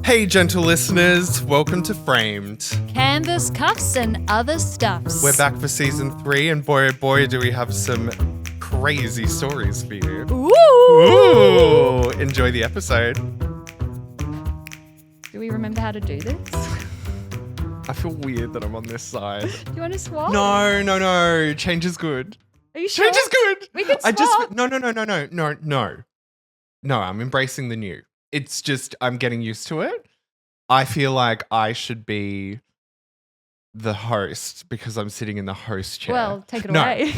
Hey, gentle listeners, welcome to Framed. Canvas cuffs and other stuffs. We're back for season 3, and boy, oh boy, do we have some crazy stories for you. Ooh! Enjoy the episode. Do we remember how to do this? I feel weird that I'm on this side. Do you want to swap? No. Change is good. Are you sure? Change is good. We could swap. No, I'm embracing the new. It's just, I'm getting used to it. I feel like I should be the host because I'm sitting in the host chair. Well, take it away.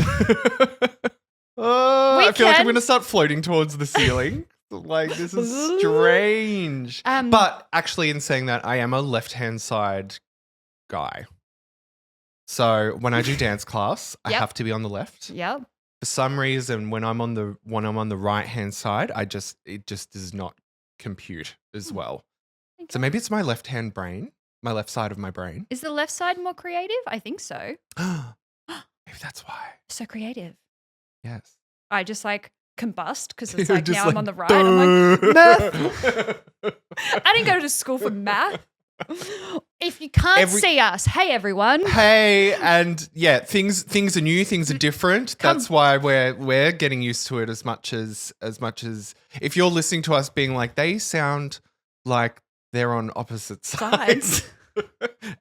I feel like I'm going to start floating towards the ceiling. Like, this is strange. But actually, in saying that, I am a left-hand side guy. So when I do dance class, I have to be on the left. Yep. For some reason, when I'm on the right-hand side, it just does not compute as well. Okay. So maybe it's my left-hand brain, my left side of my brain. Is the left side more creative? I think so. Maybe that's why. So creative. Yes. I just like combust because it's like now like, I'm on the right. I'm like, math. I didn't go to school for math. If you can't see us, hey everyone. Hey, and yeah, things are new, things are different. That's why we're getting used to it as much as if you're listening to us being like, they sound like they're on opposite sides.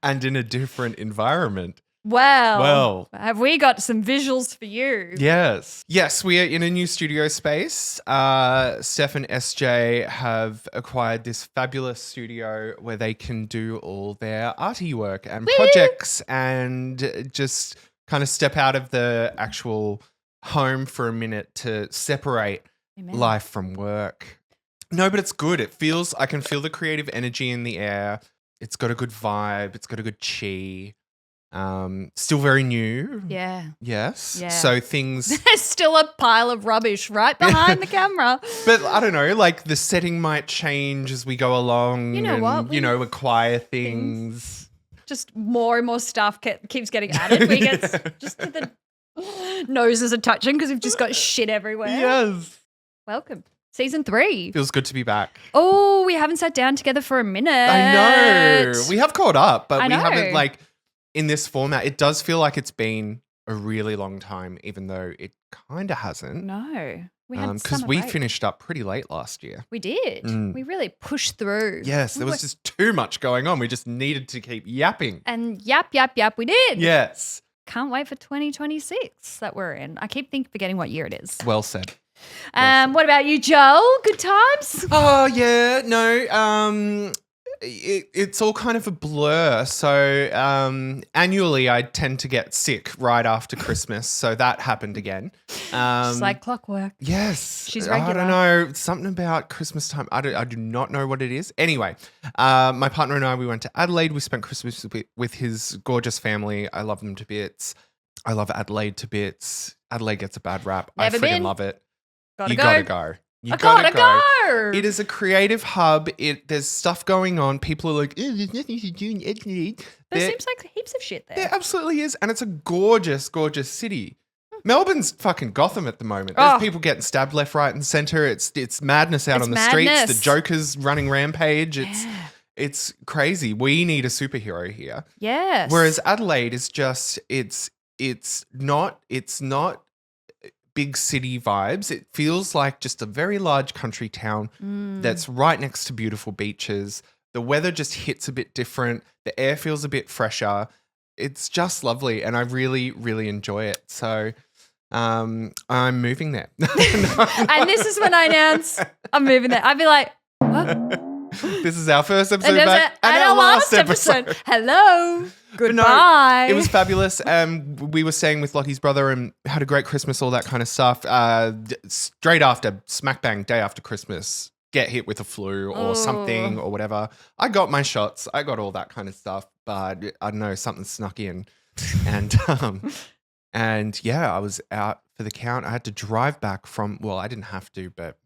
And in a different environment. Well, have we got some visuals for you? Yes, we are in a new studio space. Steph and SJ have acquired this fabulous studio where they can do all their arty work and projects and just kind of step out of the actual home for a minute to separate life from work. No, but it's good. I can feel the creative energy in the air. It's got a good vibe. It's got a good chi. Still very new. Yeah. Yes. Yeah. So things. There's still a pile of rubbish right behind the camera. But I don't know, like the setting might change as we go along. You know what? Acquire things. Just more and more stuff keeps getting added. We get just to the noses are touching because we've just got shit everywhere. Yes. Welcome. Season 3. Feels good to be back. Oh, we haven't sat down together for a minute. I know. We have caught up, but we haven't like. In this format, it does feel like it's been a really long time, even though it kind of hasn't. No, we had because we finished up pretty late last year. We did. We really pushed through. Yes, there was just too much going on. We just needed to keep yapping. And yap, we did. Yes. Can't wait for 2026 that we're in. I keep forgetting what year it is. Well said. What about you, Joel? Good times? Oh, yeah. No. It's all kind of a blur. So annually I tend to get sick right after Christmas. So that happened again. She's like clockwork. Yes. She's regular. I don't know. Something about Christmas time. I do not know what it is. Anyway, my partner and I, we went to Adelaide. We spent Christmas with his gorgeous family. I love them to bits. I love Adelaide to bits. Adelaide gets a bad rap. Never I freaking been. love it. Gotta go. You gotta go. It is a creative hub. There's stuff going on. People are like, there's nothing to do in Adelaide. There seems like heaps of shit there. There absolutely is. And it's a gorgeous, gorgeous city. Melbourne's fucking Gotham at the moment. There's people getting stabbed left, right and centre. It's madness out on the streets. The Joker's running rampage. It's crazy. We need a superhero here. Yes. Whereas Adelaide is just, it's not big city vibes. It feels like just a very large country town that's right next to beautiful beaches. The weather just hits a bit different. The air feels a bit fresher. It's just lovely, and I really, really enjoy it. So I'm moving there. And this is when I announce I'm moving there. I'd be like, what? This is our first episode back and our last episode. Hello. Goodbye. No, it was fabulous. We were staying with Lottie's brother and had a great Christmas, all that kind of stuff. Straight after, smack bang, day after Christmas, get hit with a flu or something or whatever. I got my shots. I got all that kind of stuff. But I don't know, something snuck in. And yeah, I was out for the count. I had to drive back I didn't have to, but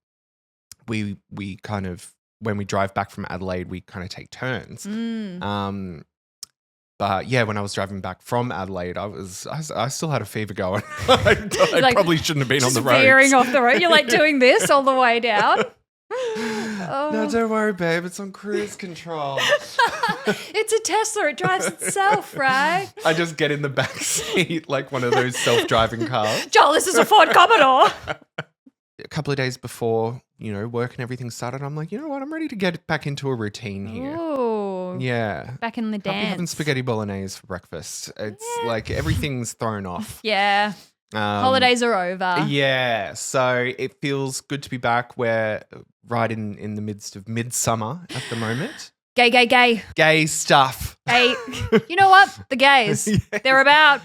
we kind of, when we drive back from Adelaide, we kind of take turns. But yeah, when I was driving back from Adelaide, I still had a fever going. I probably shouldn't have been on the road. Veering off the road. You're like doing this all the way down. No, don't worry, babe. It's on cruise control. It's a Tesla. It drives itself, right? I just get in the back seat like one of those self-driving cars. Joel, this is a Ford Commodore. A couple of days before, work and everything started, I'm like, you know what? I'm ready to get back into a routine here. Ooh. Yeah. Back in the I'll be having dance. spaghetti bolognese for breakfast. It's like everything's thrown off. Yeah. Holidays are over. Yeah. So it feels good to be back. We're right in the midst of Midsumma at the moment. Gay. Gay stuff. Hey, you know what? The gays. Yes. They're about.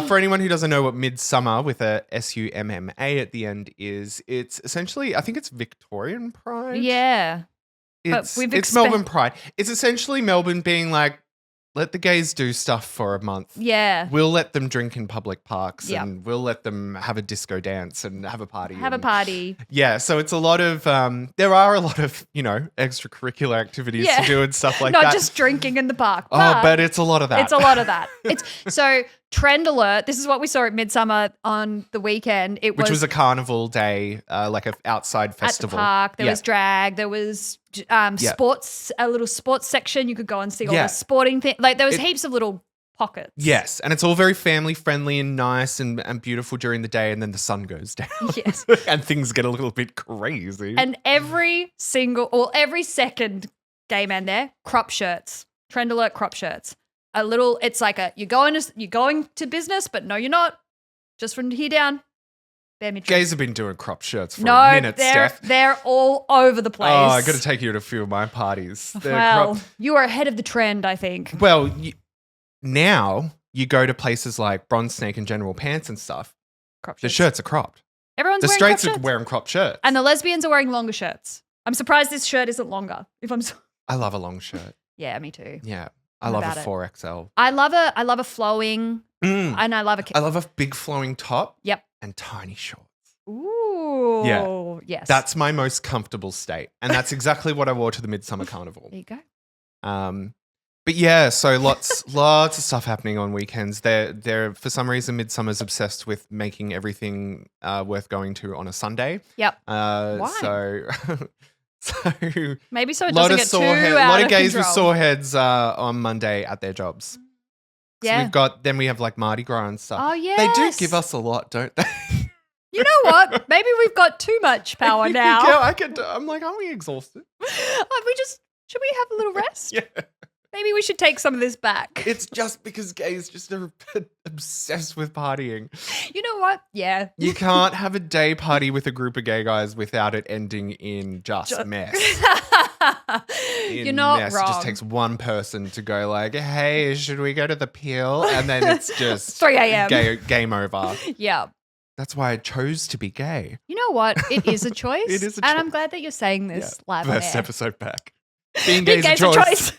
For anyone who doesn't know what Midsumma with a SUMMA at the end is, it's essentially, I think it's Victorian Pride. Yeah. It's Melbourne Pride. It's essentially Melbourne being like, let the gays do stuff for a month. Yeah. We'll let them drink in public parks Yep. and we'll let them have a disco dance and have a party. Have a party. Yeah, so it's a lot of, there are a lot of, extracurricular activities to do and stuff like that. Not just drinking in the park. But it's a lot of that. It's a lot of that. So trend alert. This is what we saw at Midsumma on the weekend. Which was a carnival day, like an outside festival. At the park. There was drag. There was sports, a little sports section. You could go and see all the sporting things. Like there was heaps of little pockets. Yes, and it's all very family friendly and nice and beautiful during the day, and then the sun goes down. Yes. And things get a little bit crazy. And every second gay man there, crop shirts. Trend alert, crop shirts. It's like you're going to business, but no, you're not. Just from here down. Gays have been doing crop shirts for a minute, Steph. They're all over the place. Oh, I got to take you to a few of my parties. You are ahead of the trend, I think. Well, now you go to places like Bronze Snake and General Pants and stuff. The shirts are cropped. Everyone's the wearing straights crop are shirts. wearing crop shirts. And the lesbians are wearing longer shirts. I'm surprised this shirt isn't longer. I love a long shirt. Yeah, me too. Yeah. I love a 4XL. I love a flowing and I love a big flowing top. Yep. And tiny shorts. Ooh. Yeah. Yes. That's my most comfortable state. And that's exactly what I wore to the Midsumma Carnival. There you go. But yeah, so lots of stuff happening on weekends. They're for some reason Midsumma's obsessed with making everything worth going to on a Sunday. Yep. Why? So maybe so it doesn't get too out of a lot of gays control. with sore heads on Monday at their jobs. Yeah. So we have like Mardi Gras and stuff. Oh yeah. They do give us a lot, don't they? You know what? Maybe we've got too much power now. I'm like, aren't we exhausted? Should we have a little rest? Yeah. Maybe we should take some of this back. It's just because gays just are obsessed with partying. You know what? Yeah. You can't have a day party with a group of gay guys without it ending in just mess. You're not mess. wrong. It just takes one person to go like, hey, should we go to the Peel? And then it's just 3 a.m. Game over. Yeah. That's why I chose to be gay. You know what? It is a choice. It is a And choice. I'm glad that you're saying this live on First air. episode back. Being gay is a choice.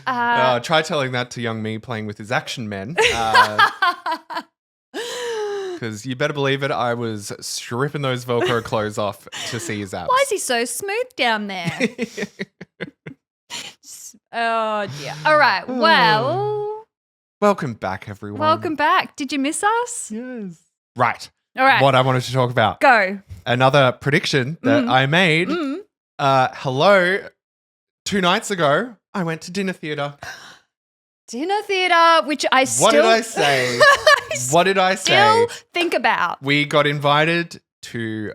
Try telling that to young me playing with his action men. Because you better believe it, I was stripping those Velcro clothes off to see his abs. Why is he so smooth down there? Oh, dear. All right. Well. Welcome back, everyone. Welcome back. Did you miss us? Yes. Right. All right. What I wanted to talk about. Go. Another prediction that I made. Hello. 2 nights ago, I went to dinner theatre. Dinner theatre, which I still... What did I say? What did I say? Still think about. We got invited to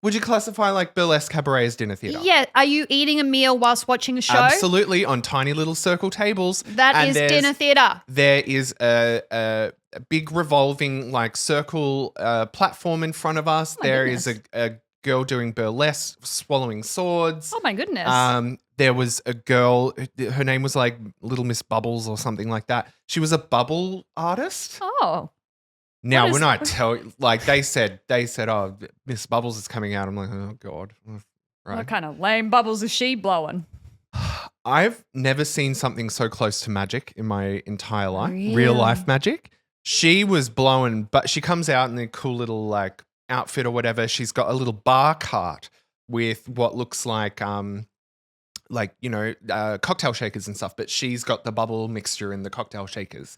would you classify like burlesque cabaret as dinner theatre? Yeah. Are you eating a meal whilst watching a show? Absolutely, on tiny little circle tables. That is dinner theatre. There is a big revolving like circle platform in front of us. There is a girl doing burlesque, swallowing swords. Oh my goodness. There was a girl, her name was like Little Miss Bubbles or something like that. She was a bubble artist. Oh. Now, when I tell you, like they said, oh, Miss Bubbles is coming out. I'm like, oh God. Right. What kind of lame bubbles is she blowing? I've never seen something so close to magic in my entire life. Really? Real life magic. She was blowing, but she comes out in a cool little like outfit or whatever. She's got a little bar cart with what looks like cocktail shakers and stuff, but she's got the bubble mixture in the cocktail shakers.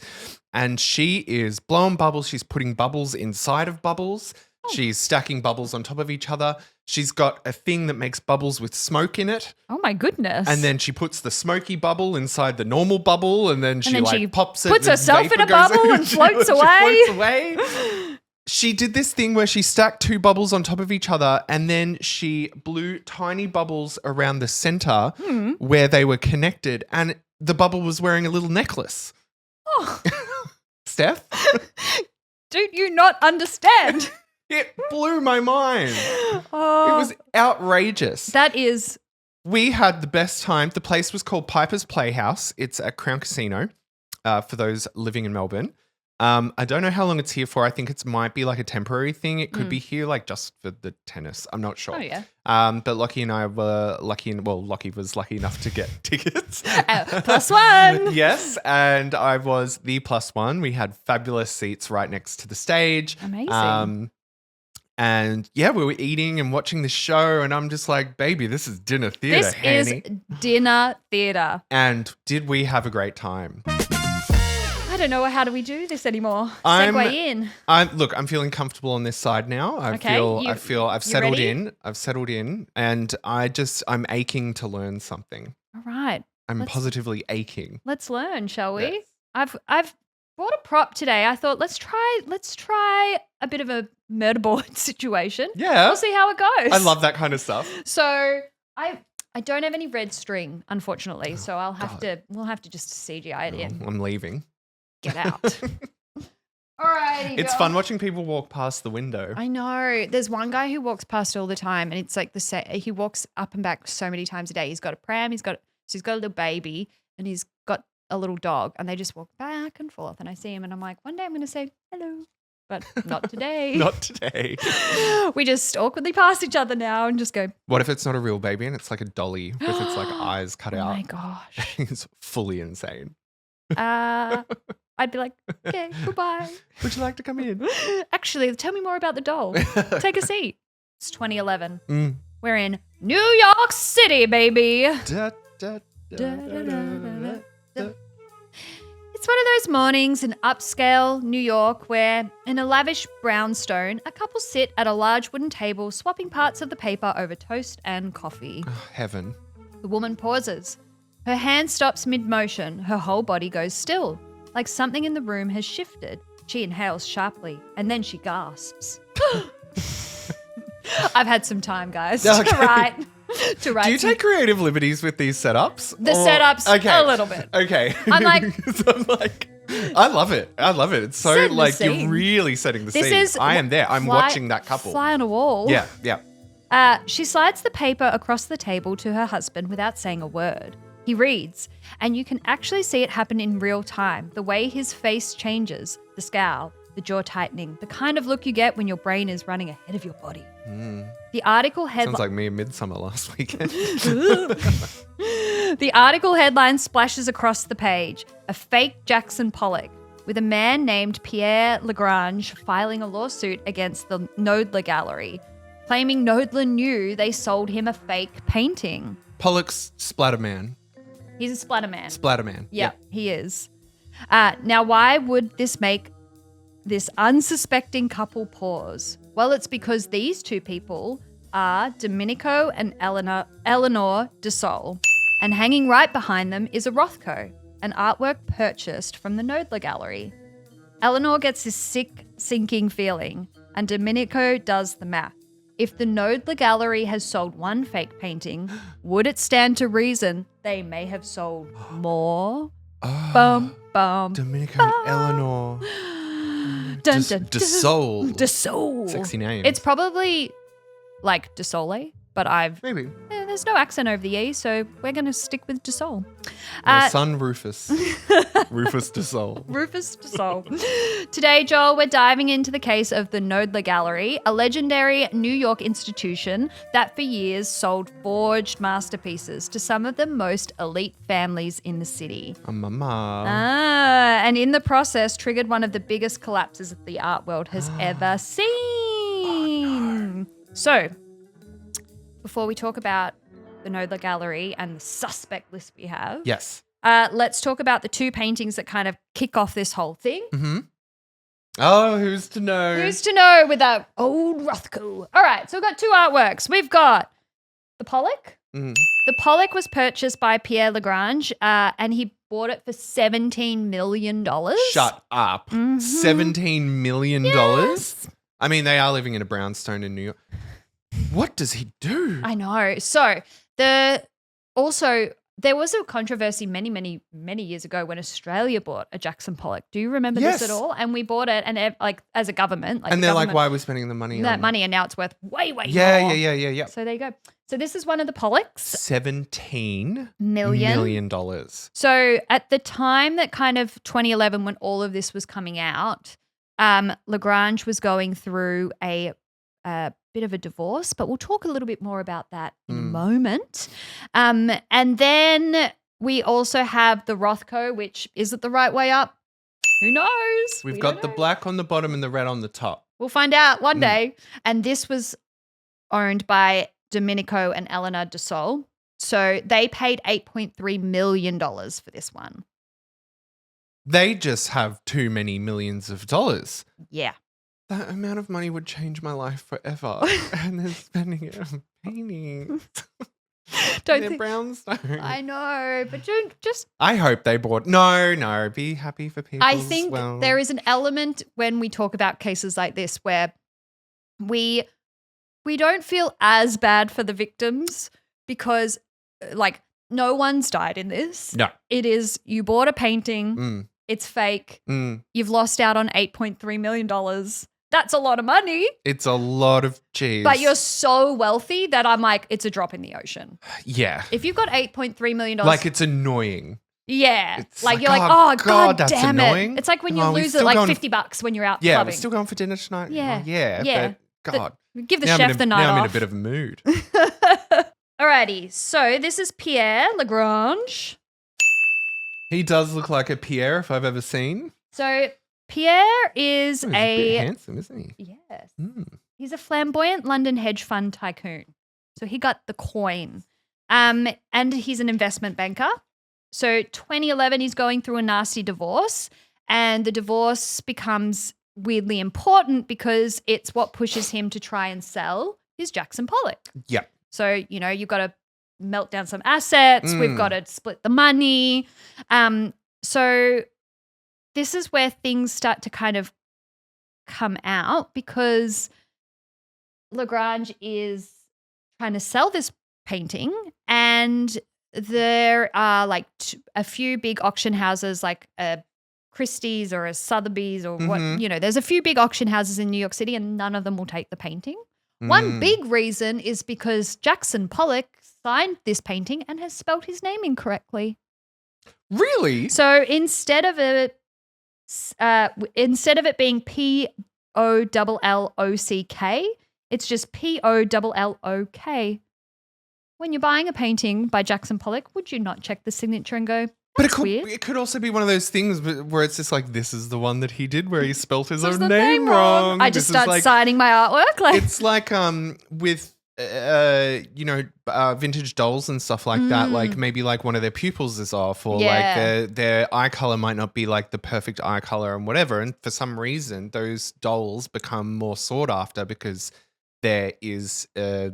And she is blowing bubbles. She's putting bubbles inside of bubbles. She's stacking bubbles on top of each other. She's got a thing that makes bubbles with smoke in it. Oh my goodness. And then she puts the smoky bubble inside the normal bubble, and then she pops it. Puts herself in a bubble and floats away. She did this thing where she stacked 2 bubbles on top of each other, and then she blew tiny bubbles around the center where they were connected, and the bubble was wearing a little necklace. Oh. Steph? Do you not understand? It blew my mind. Oh. It was outrageous. That is. We had the best time. The place was called Piper's Playhouse. It's at Crown Casino for those living in Melbourne. I don't know how long it's here for. I think it might be like a temporary thing. It could be here like just for the tennis. I'm not sure. Oh, yeah. But Lockie and I were lucky. Lockie was lucky enough to get tickets. +1. Yes. And I was the +1. We had fabulous seats right next to the stage. Amazing. And yeah, we were eating and watching the show, and I'm just like, baby, this is dinner theatre, This is dinner theatre. And did we have a great time? I don't know how do we do this anymore. Segue in. I'm feeling comfortable on this side now. I feel I've settled ready? in. I've settled in, and I'm aching to learn something. All right. I'm positively aching. Let's learn, shall we? Yes. I've brought a prop today. I thought let's try a bit of a murder board situation. Yeah. We'll see how it goes. I love that kind of stuff. So I don't have any red string, unfortunately. So we'll have to just CGI it in. I'm leaving. Get out. Alrighty. It's fun watching people walk past the window. I know. There's one guy who walks past all the time, and it's like he walks up and back so many times a day. He's got a pram. He's got a little baby, and he's got a little dog, and they just walk back and forth. And I see him, and I'm like, one day I'm going to say hello, but not today. Not today. We just awkwardly pass each other now and just go. What if it's not a real baby and it's like a dolly with its like eyes cut out? Oh my gosh. It's fully insane. I'd be like, okay, goodbye. Would you like to come in? Actually, tell me more about the doll. Take a seat. It's 2011. We're in New York City, baby. It's one of those mornings in upscale New York where, in a lavish brownstone, a couple sit at a large wooden table swapping parts of the paper over toast and coffee. Oh, heaven. The woman pauses. Her hand stops mid-motion. Her whole body goes still, like something in the room has shifted. She inhales sharply, and then she gasps. I've had some time, guys, to write. To write. Do you take creative liberties with these setups? Setups, a little bit. Okay. I'm like, I love it. It's so setting the scene. You're really setting the This scene. is I am there. I'm watching that couple. Fly on a wall. Yeah. She slides the paper across the table to her husband without saying a word. He reads, and you can actually see it happen in real time. The way his face changes, the scowl, the jaw tightening, the kind of look you get when your brain is running ahead of your body. The article headline... Sounds like me in Midsumma last weekend. The article headline splashes across the page. A fake Jackson Pollock, with a man named Pierre Lagrange filing a lawsuit against the Knoedler Gallery, claiming Knoedler knew they sold him a fake painting. Pollock's Splatterman. He's a splatterman. Splatterman. Yeah, he is. Now, why would this make this unsuspecting couple pause? Well, it's because these two people are Domenico and Eleanor DeSole. And hanging right behind them is a Rothko, an artwork purchased from the Knoedler Gallery. Eleanor gets this sick, sinking feeling, and Domenico does the math. If the Knoedler Gallery has sold one fake painting, would it stand to reason they may have sold more? Bum, bum, Domenico bum. and Eleanor. Dun, dun, DeSole. DeSole. Sexy name. It's probably like DeSole, but Maybe. there's no accent over the E, so we're going to stick with DeSole. My son Rufus. Rufus DeSole. Rufus DeSole. Today, Joel, we're diving into the case of the Knoedler Gallery, a legendary New York institution that for years sold forged masterpieces to some of the most elite families in the city. Mama. And in the process, triggered one of the biggest collapses that the art world has ever seen. Oh, no. So, before we talk about the Knoedler Gallery and the suspect list we have, Yes. let's talk about the two paintings that kind of kick off this whole thing. Mm-hmm. Oh, who's to know? Who's to know with that old Rothko? All right, so we've got two artworks. We've got the Pollock. Mm. The Pollock was purchased by Pierre Lagrange, and he bought it for $17 million. Shut up. Mhm. $17 million? Yes. I mean, they are living in a brownstone in New York. What does he do? I know. So there was a controversy many years ago when Australia bought a Jackson Pollock. Do you remember Yes. this at all? And we bought it, and as a government, And they're like, why are we spending the money that on money, and now it's worth way more. Yeah. So there you go. So this is one of the Pollocks. $17 Million. million. So at the time that kind of 2011, when all of this was coming out, Lagrange was going through a bit of a divorce, but we'll talk a little bit more about that in a moment. And then we also have the Rothko, which is it the right way up? Who knows? We've We got don't the know. black on the bottom and the red on the top. We'll find out one day. And this was owned by Domenico and Eleanor de Sol. So they paid $8.3 million for this one. They just have too many millions of dollars. Yeah. That amount of money would change my life forever. And they're spending it on paintings. Don't They're think. brownstone. I know, but don't just. I hope they bought. No. Be happy for people. I think there is an element when we talk about cases like this where we don't feel as bad for the victims because, like, no one's died in this. No. It is you bought a painting. It's fake. You've lost out on $8.3 million. That's a lot of money. It's a lot of cheese. But you're so wealthy that I'm like, it's a drop in the ocean. Yeah. If you've got $8.3 million. Like, it's annoying. Yeah. It's Like like, you're like, oh, oh, God, God that's damn annoying. it. It's like when you Oh, we're lose it still like going- $50 when you're out Yeah, clubbing. we're still going for dinner tonight. Yeah. Oh, yeah. Yeah. But, God. Give the Now chef the night now I'm in off. a bit of a mood. Alrighty, so this is Pierre Lagrange. He does look like a Pierre if I've ever seen. So Pierre is Oh, he's a bit handsome, isn't he? yes, Mm. he's a flamboyant London hedge fund tycoon. So he got the coin, and he's an investment banker. So 2011, he's going through a nasty divorce, and the divorce becomes weirdly important because it's what pushes him to try and sell his Jackson Pollock. Yeah. So, you've got to melt down some assets. We've got to split the money. So this is where things start to kind of come out because Lagrange is trying to sell this painting, and there are like a few big auction houses like a Christie's or a Sotheby's or what, there's a few big auction houses in New York City and none of them will take the painting. One big reason is because Jackson Pollock signed this painting and has spelt his name incorrectly. Really? So instead of it being Pollock, it's just Pollok. When you're buying a painting by Jackson Pollock, would you not check the signature and go, But that's weird? it could also be one of those things where it's just like, this is the one that he did where he spelt his Was own the name wrong. I just This is start like, signing my artwork. Like, it's like with vintage dolls and stuff like that. Like maybe like one of their pupils is off, or Yeah. like their eye color might not be like the perfect eye color and whatever. And for some reason, those dolls become more sought after because there is a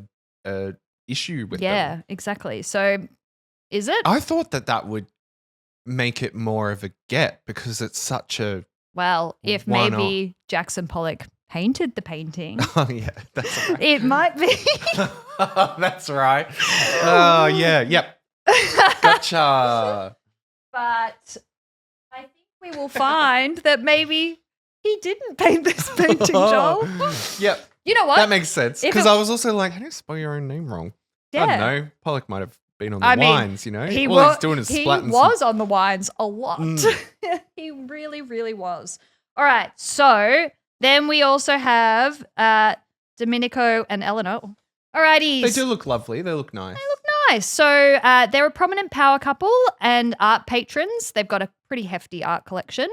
issue with them. yeah, exactly. So is it? I thought that would make it more of a get because it's such a Well, if Why maybe Jackson Pollock painted the painting, oh yeah, that's right. it might be. That's right. Oh yeah, yep. Gotcha. But I think we will find that maybe he didn't paint this painting, Joel. Yep. You know what? That makes sense. If Because it- I was also like, how do you spell your own name wrong? I Yeah. don't know. Pollock might have been on the I mean, wines, you know? He All was, he's doing is he splatting was on the wines a lot. He really, really was. All right. So then we also have Domenico and Eleanor. Alrighty. They do look lovely. They look nice. Nice. So they're a prominent power couple and art patrons. They've got a pretty hefty art collection.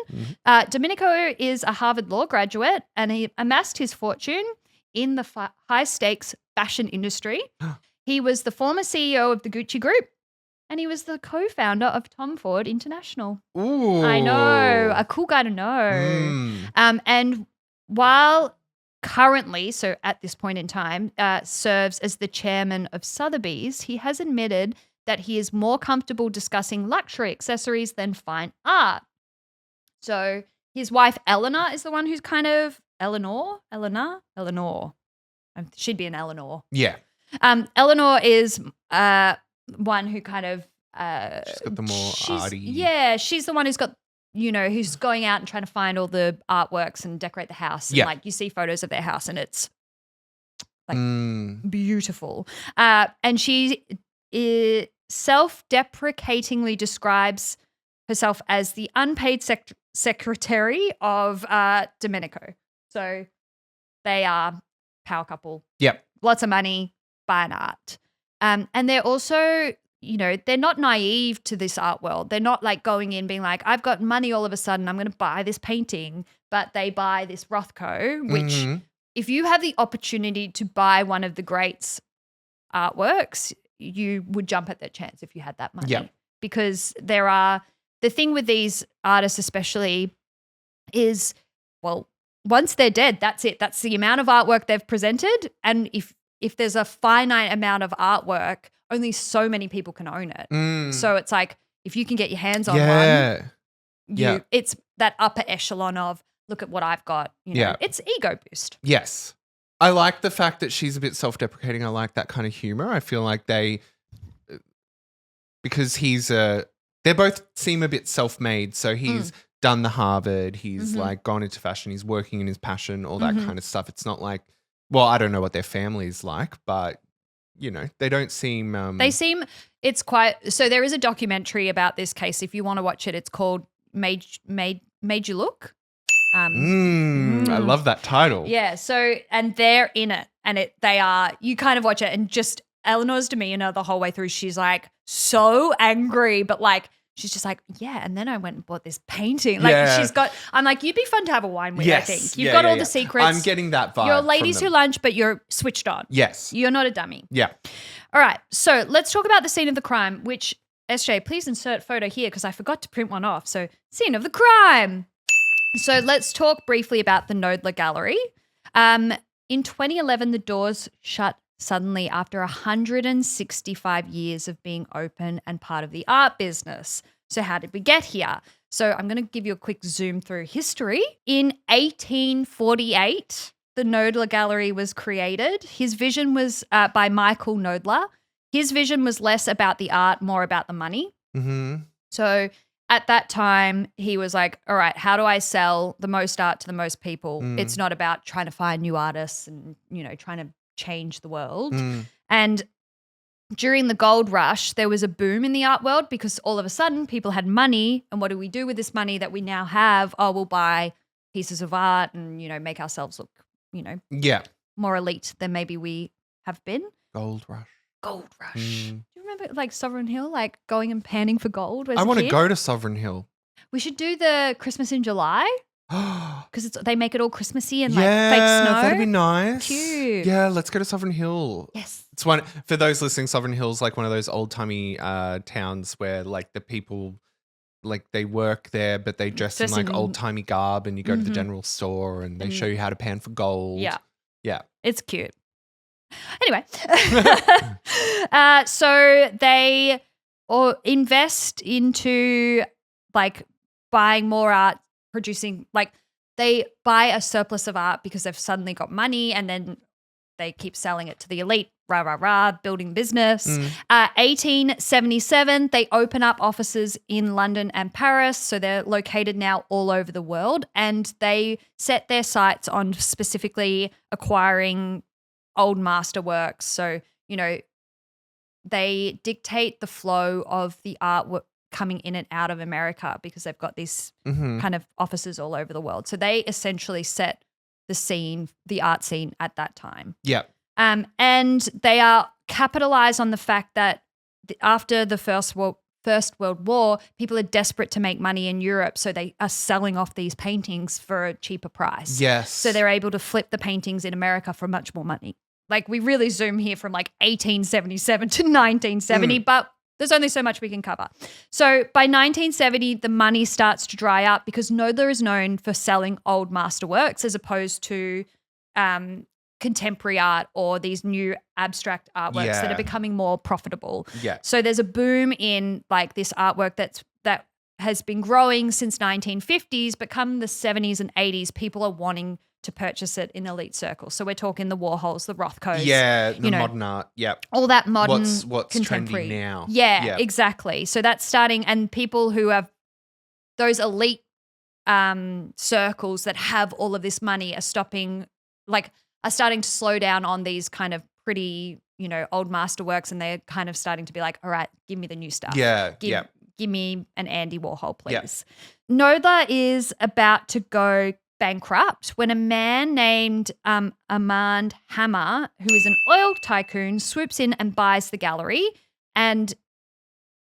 Domenico is a Harvard Law graduate and he amassed his fortune in the high-stakes fashion industry. He was the former CEO of the Gucci Group, and he was the co-founder of Tom Ford International. Ooh. I know, a cool guy to know. And while currently, so at this point in time, serves as the chairman of Sotheby's, he has admitted that he is more comfortable discussing luxury accessories than fine art. So his wife Eleanor is the one who's kind of Eleanor. She'd be an Eleanor. Yeah. Eleanor is one who kind of she's got the more arty. Yeah, she's the one who's got, who's going out and trying to find all the artworks and decorate the house. And like you see photos of their house and it's like beautiful. And she self-deprecatingly describes herself as the unpaid secretary of Domenico. So they are power couple. Yep. Lots of money, fine art. And they're also, they're not naive to this art world. They're not like going in being like, I've got money all of a sudden, I'm going to buy this painting. But they buy this Rothko, which if you have the opportunity to buy one of the greats' artworks, you would jump at that chance if you had that money. Yep. Because the thing with these artists especially is, well, once they're dead, that's it. That's the amount of artwork they've presented. And if there's a finite amount of artwork, only so many people can own it. So it's like, if you can get your hands on one, it's that upper echelon of, look at what I've got. It's ego boost. Yes. I like the fact that she's a bit self-deprecating. I like that kind of humor. I feel like because they both seem a bit self-made. So he's done the Harvard. He's like gone into fashion. He's working in his passion, all that kind of stuff. It's not like, well, I don't know what their family's like, but they don't seem. It's quite. So there is a documentary about this case. If you want to watch it, it's called Made You Look. I love that title. Yeah. So and they're in it, and you kind of watch it, and just Eleanor's demeanor the whole way through. She's like so angry, but like. She's just like, yeah, and then I went and bought this painting. Like I'm like, you'd be fun to have a wine with, I think. You've got all the secrets. I'm getting that vibe. You're ladies who lunch, but you're switched on. Yes. You're not a dummy. Yeah. All right, so let's talk about the scene of the crime, which, SJ, please insert photo here because I forgot to print one off. So, scene of the crime. So let's talk briefly about the Knoedler Gallery. In 2011, the doors shut suddenly after 165 years of being open and part of the art business. So how did we get here? So I'm going to give you a quick zoom through history. In 1848, the Knoedler Gallery was created. His vision was by Michael Knoedler. His vision was less about the art, more about the money. So at that time, he was like, all right, how do I sell the most art to the most people? It's not about trying to find new artists and, trying to change the world. And during the gold rush, there was a boom in the art world because all of a sudden people had money. And what do we do with this money that we now have? Oh, we'll buy pieces of art and, make ourselves look, more elite than maybe we have been. Gold rush. Do you remember like Sovereign Hill, like going and panning for gold? I want to go to Sovereign Hill. We should do the Christmas in July. Because they make it all Christmassy and like fake snow. That'd be nice. Cute. Yeah, let's go to Sovereign Hill. Yes. It's one for those listening. Sovereign Hill's like one of those old timey towns where like the people like they work there, but they dress in like old timey garb, and you go to the general store and they show you how to pan for gold. Yeah, it's cute. Anyway, so they invest into like buying more art. Producing, like they buy a surplus of art because they've suddenly got money, and then they keep selling it to the elite, building business. 1877, they open up offices in London and Paris. So they're located now all over the world, and they set their sights on specifically acquiring old masterworks. So, they dictate the flow of the artwork coming in and out of America because they've got these kind of offices all over the world. So they essentially set the art scene at that time. Yeah. And they are capitalized on the fact that after the First World War, people are desperate to make money in Europe, so they are selling off these paintings for a cheaper price. Yes. So they're able to flip the paintings in America for much more money. like we really zoom here from like 1877 to 1970, but there's only so much we can cover. So by 1970, the money starts to dry up because Knoedler is known for selling old masterworks as opposed to contemporary art or these new abstract artworks that are becoming more profitable. Yeah. So there's a boom in like this artwork that has been growing since 1950s, but come the 70s and 80s, people are wanting to purchase it in elite circles. So we're talking the Warhols, the Rothkos. Yeah, the modern art. Yep. All that modern what's contemporary. trendy now. Yeah, exactly. So that's starting, and people who have those elite circles that have all of this money are starting to slow down on these kind of pretty, old masterworks, and they're kind of starting to be like, all right, give me the new stuff. Yeah, Give me an Andy Warhol, please. Knoedler is about to go bankrupt when a man named Armand Hammer, who is an oil tycoon, swoops in and buys the gallery and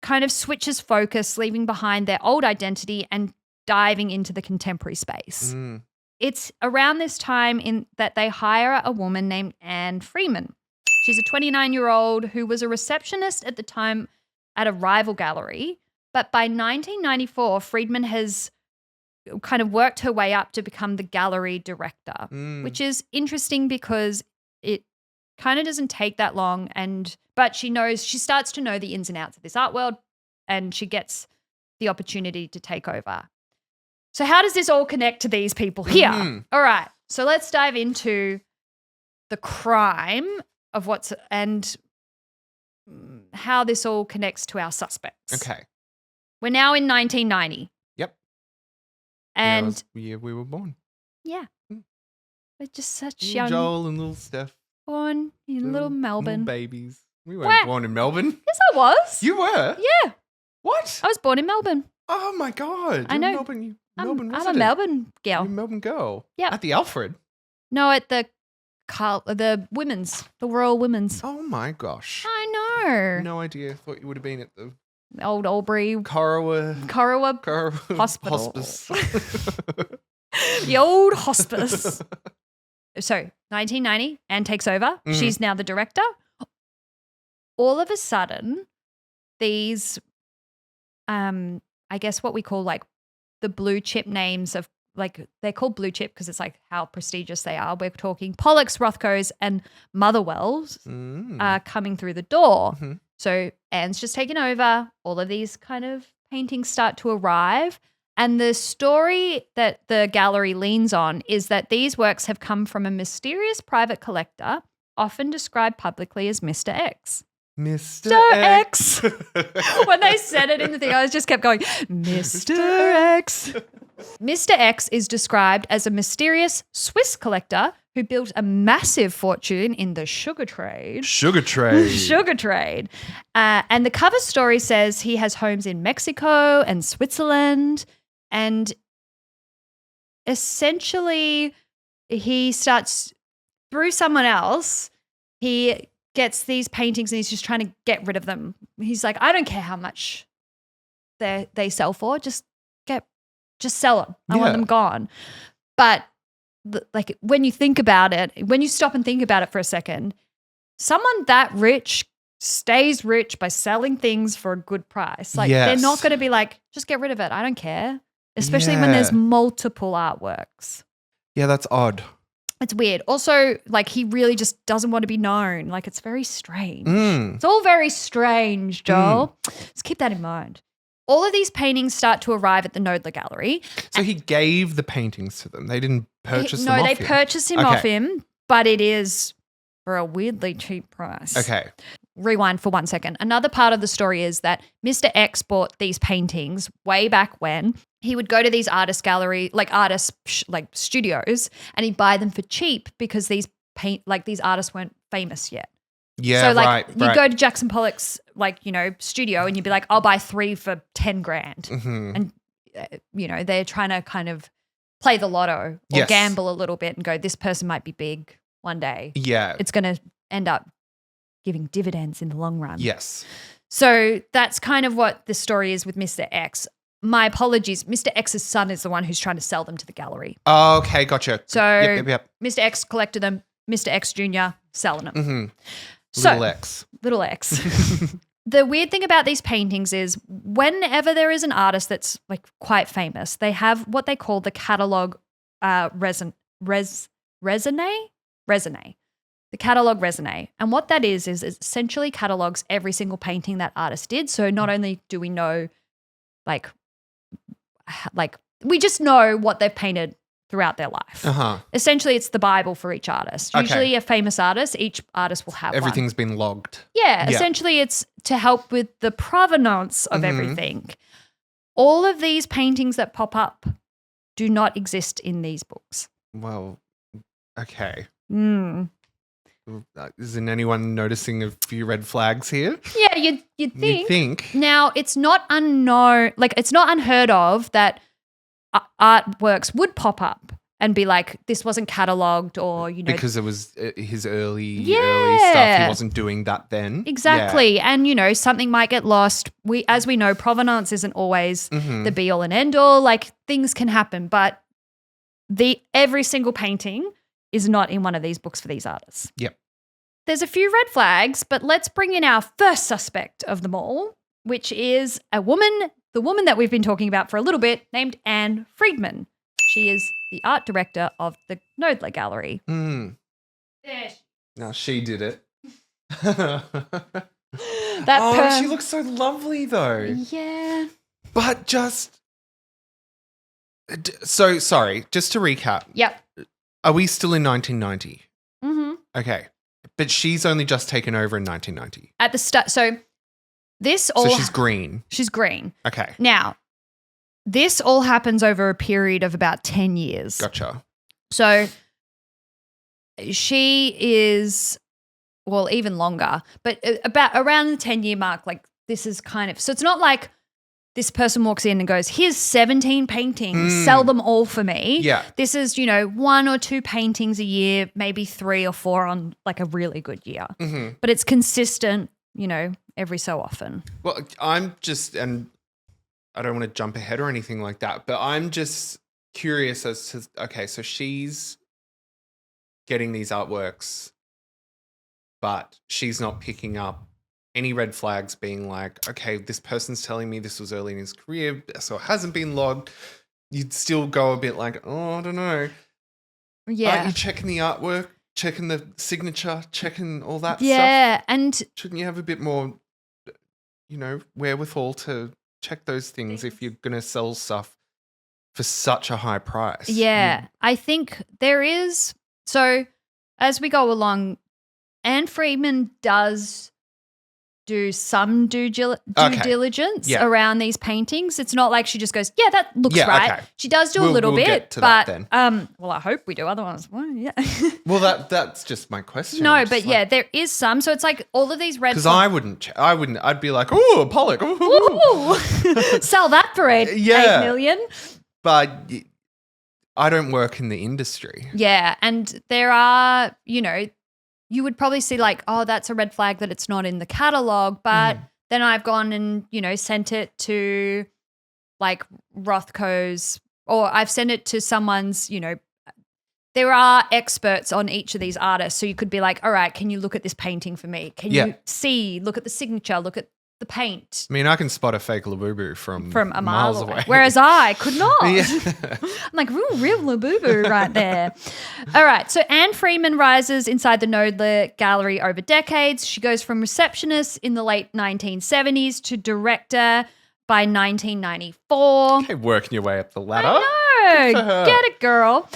kind of switches focus, leaving behind their old identity and diving into the contemporary space. It's around this time that they hire a woman named Ann Freedman. She's a 29-year-old who was a receptionist at the time at a rival gallery, but by 1994, Freedman has kind of worked her way up to become the gallery director, which is interesting because it kind of doesn't take that long. But she starts to know the ins and outs of this art world, and she gets the opportunity to take over. So how does this all connect to these people here? All right. So let's dive into the crime of and how this all connects to our suspects. Okay. We're now in 1990. And that was the year we were born. Yeah. We're just such Little young. Joel and little Steph. Born in little Melbourne. Little babies. We weren't born in Melbourne. Yes, I was. You were? Yeah. What? I was born in Melbourne. Oh my God. I know. Melbourne I'm a resident. Melbourne You're a girl. Melbourne girl. Yeah. At the Alfred. No, at the women's, the Royal Women's. Oh my gosh. I know. No idea. Thought you would have been at the Old Albury. Corowa Hospital. Hospice. The old hospice. So 1990, Anne takes over. She's now the director. All of a sudden, these, I guess what we call like the blue chip names of, like, they're called blue chip because it's like how prestigious they are. We're talking Pollocks, Rothkos, and Motherwells are coming through the door. So Anne's just taken over. All of these kind of paintings start to arrive. And the story that the gallery leans on is that these works have come from a mysterious private collector, often described publicly as Mr. X. Mr. X. When they said it in the thing, I just kept going, Mr. X. Mr. X is described as a mysterious Swiss collector who built a massive fortune in the sugar trade. Sugar trade. Sugar trade. And the cover story says he has homes in Mexico and Switzerland. And essentially, he starts, through someone else, he gets these paintings and he's just trying to get rid of them. He's like, I don't care how much they sell for. Just sell them. I want them gone. But like when you think about it, when you stop and think about it for a second, someone that rich stays rich by selling things for a good price. Like they're not going to be like, just get rid of it. I don't care. Especially when there's multiple artworks. Yeah, that's odd. It's weird. Also, like he really just doesn't want to be known. Like it's very strange. It's all very strange, Joel. Just keep that in mind. All of these paintings start to arrive at the Knoedler Gallery. So he gave the paintings to them. They didn't purchase them off him? No, they purchased him off him, but it is for a weirdly cheap price. Okay. Rewind for 1 second. Another part of the story is that Mr. X bought these paintings way back when. He would go to these artist gallery, like studios, and he'd buy them for cheap because these artists weren't famous yet. Yeah, so right. You go to Jackson Pollocks, studio, and you'd be like, I'll buy 3 for 10 grand. And, they're trying to kind of play the lotto or gamble a little bit and go, this person might be big one day. Yeah. It's going to end up giving dividends in the long run. Yes. So that's kind of what the story is with Mr. X. My apologies. Mr. X's son is the one who's trying to sell them to the gallery. Oh, okay, gotcha. So yep. Mr. X collected them. Mr. X Jr. selling them. Mm-hmm. So, Little X. The weird thing about these paintings is whenever there is an artist that's like quite famous, they have what they call the catalog resume. The catalog resume. And what that is it essentially catalogs every single painting that artist did. So not only do we know like we just know what they've painted throughout their life. Uh-huh. Essentially, it's the Bible for each artist. Okay. Usually a famous artist, each artist will have Everything's been logged. Yeah, essentially it's to help with the provenance of everything. All of these paintings that pop up do not exist in these books. Well, okay. Mm. Isn't anyone noticing a few red flags here? Yeah, you'd think. You'd think. Now, it's not unknown, like it's not unheard of that artworks would pop up and be like, this wasn't catalogued or, you know. Because it was his early stuff. He wasn't doing that then. Exactly. Yeah. And, you know, something might get lost. As we know, provenance isn't always the be all and end all. Like things can happen, but every single painting is not in one of these books for these artists. Yep. There's a few red flags, but let's bring in our first suspect of them all, which is the woman that we've been talking about for a little bit, named Ann Freedman. She is the art director of the Knoedler Gallery. Mm. There Now she did it. She looks so lovely though. Yeah. But so sorry, just to recap. Yep. Are we still in 1990? Mm-hmm. Okay. But she's only just taken over in 1990. At the start, so she's green. She's green. Okay. Now, this all happens over a period of about 10 years. Gotcha. So she is, well, even longer, but about around the 10-year mark, like this is kind of, so it's not like this person walks in and goes, here's 17 paintings, sell them all for me. Yeah. This is, you know, 1 or 2 paintings a year, maybe 3 or 4 on like a really good year. Mm-hmm. But it's consistent, you know, every so often. Well, and I don't want to jump ahead or anything like that, but I'm just curious as to, okay, so she's getting these artworks, but she's not picking up any red flags being like, okay, this person's telling me this was early in his career, so it hasn't been logged. You'd still go a bit like, oh, I don't know. Yeah. Aren't you checking the artwork, checking the signature, checking all that stuff? Yeah, and shouldn't you have a bit more, you know, wherewithal to check those things if you're going to sell stuff for such a high price? Yeah, I think there is. So as we go along, Ann Freedman does do some due diligence around these paintings. It's not like she just goes, yeah, that looks right. Okay. She does do a little bit, get to but that then. Well, I hope we do. Otherwise, well, yeah. Well, that's just my question. No, but yeah, there is some. So it's like all of these red. Because I wouldn't. I'd be like, oh, Pollock, ooh. Sell that for 8 million. But I don't work in the industry. Yeah, and there are, you know, you would probably see like, oh, that's a red flag that it's not in the catalog. But then I've gone and, you know, sent it to like Rothkos, or I've sent it to someone's, you know, there are experts on each of these artists. So you could be like, all right, can you look at this painting for me? Can you look at the signature, look at the paint? I mean, I can spot a fake Labubu from a mile away. Whereas I could not. I'm like, ooh, real Labubu right there. All right. So Ann Freedman rises inside the Knoedler Gallery over decades. She goes from receptionist in the late 1970s to director by 1994. Okay, working your way up the ladder. I know. Get it, girl.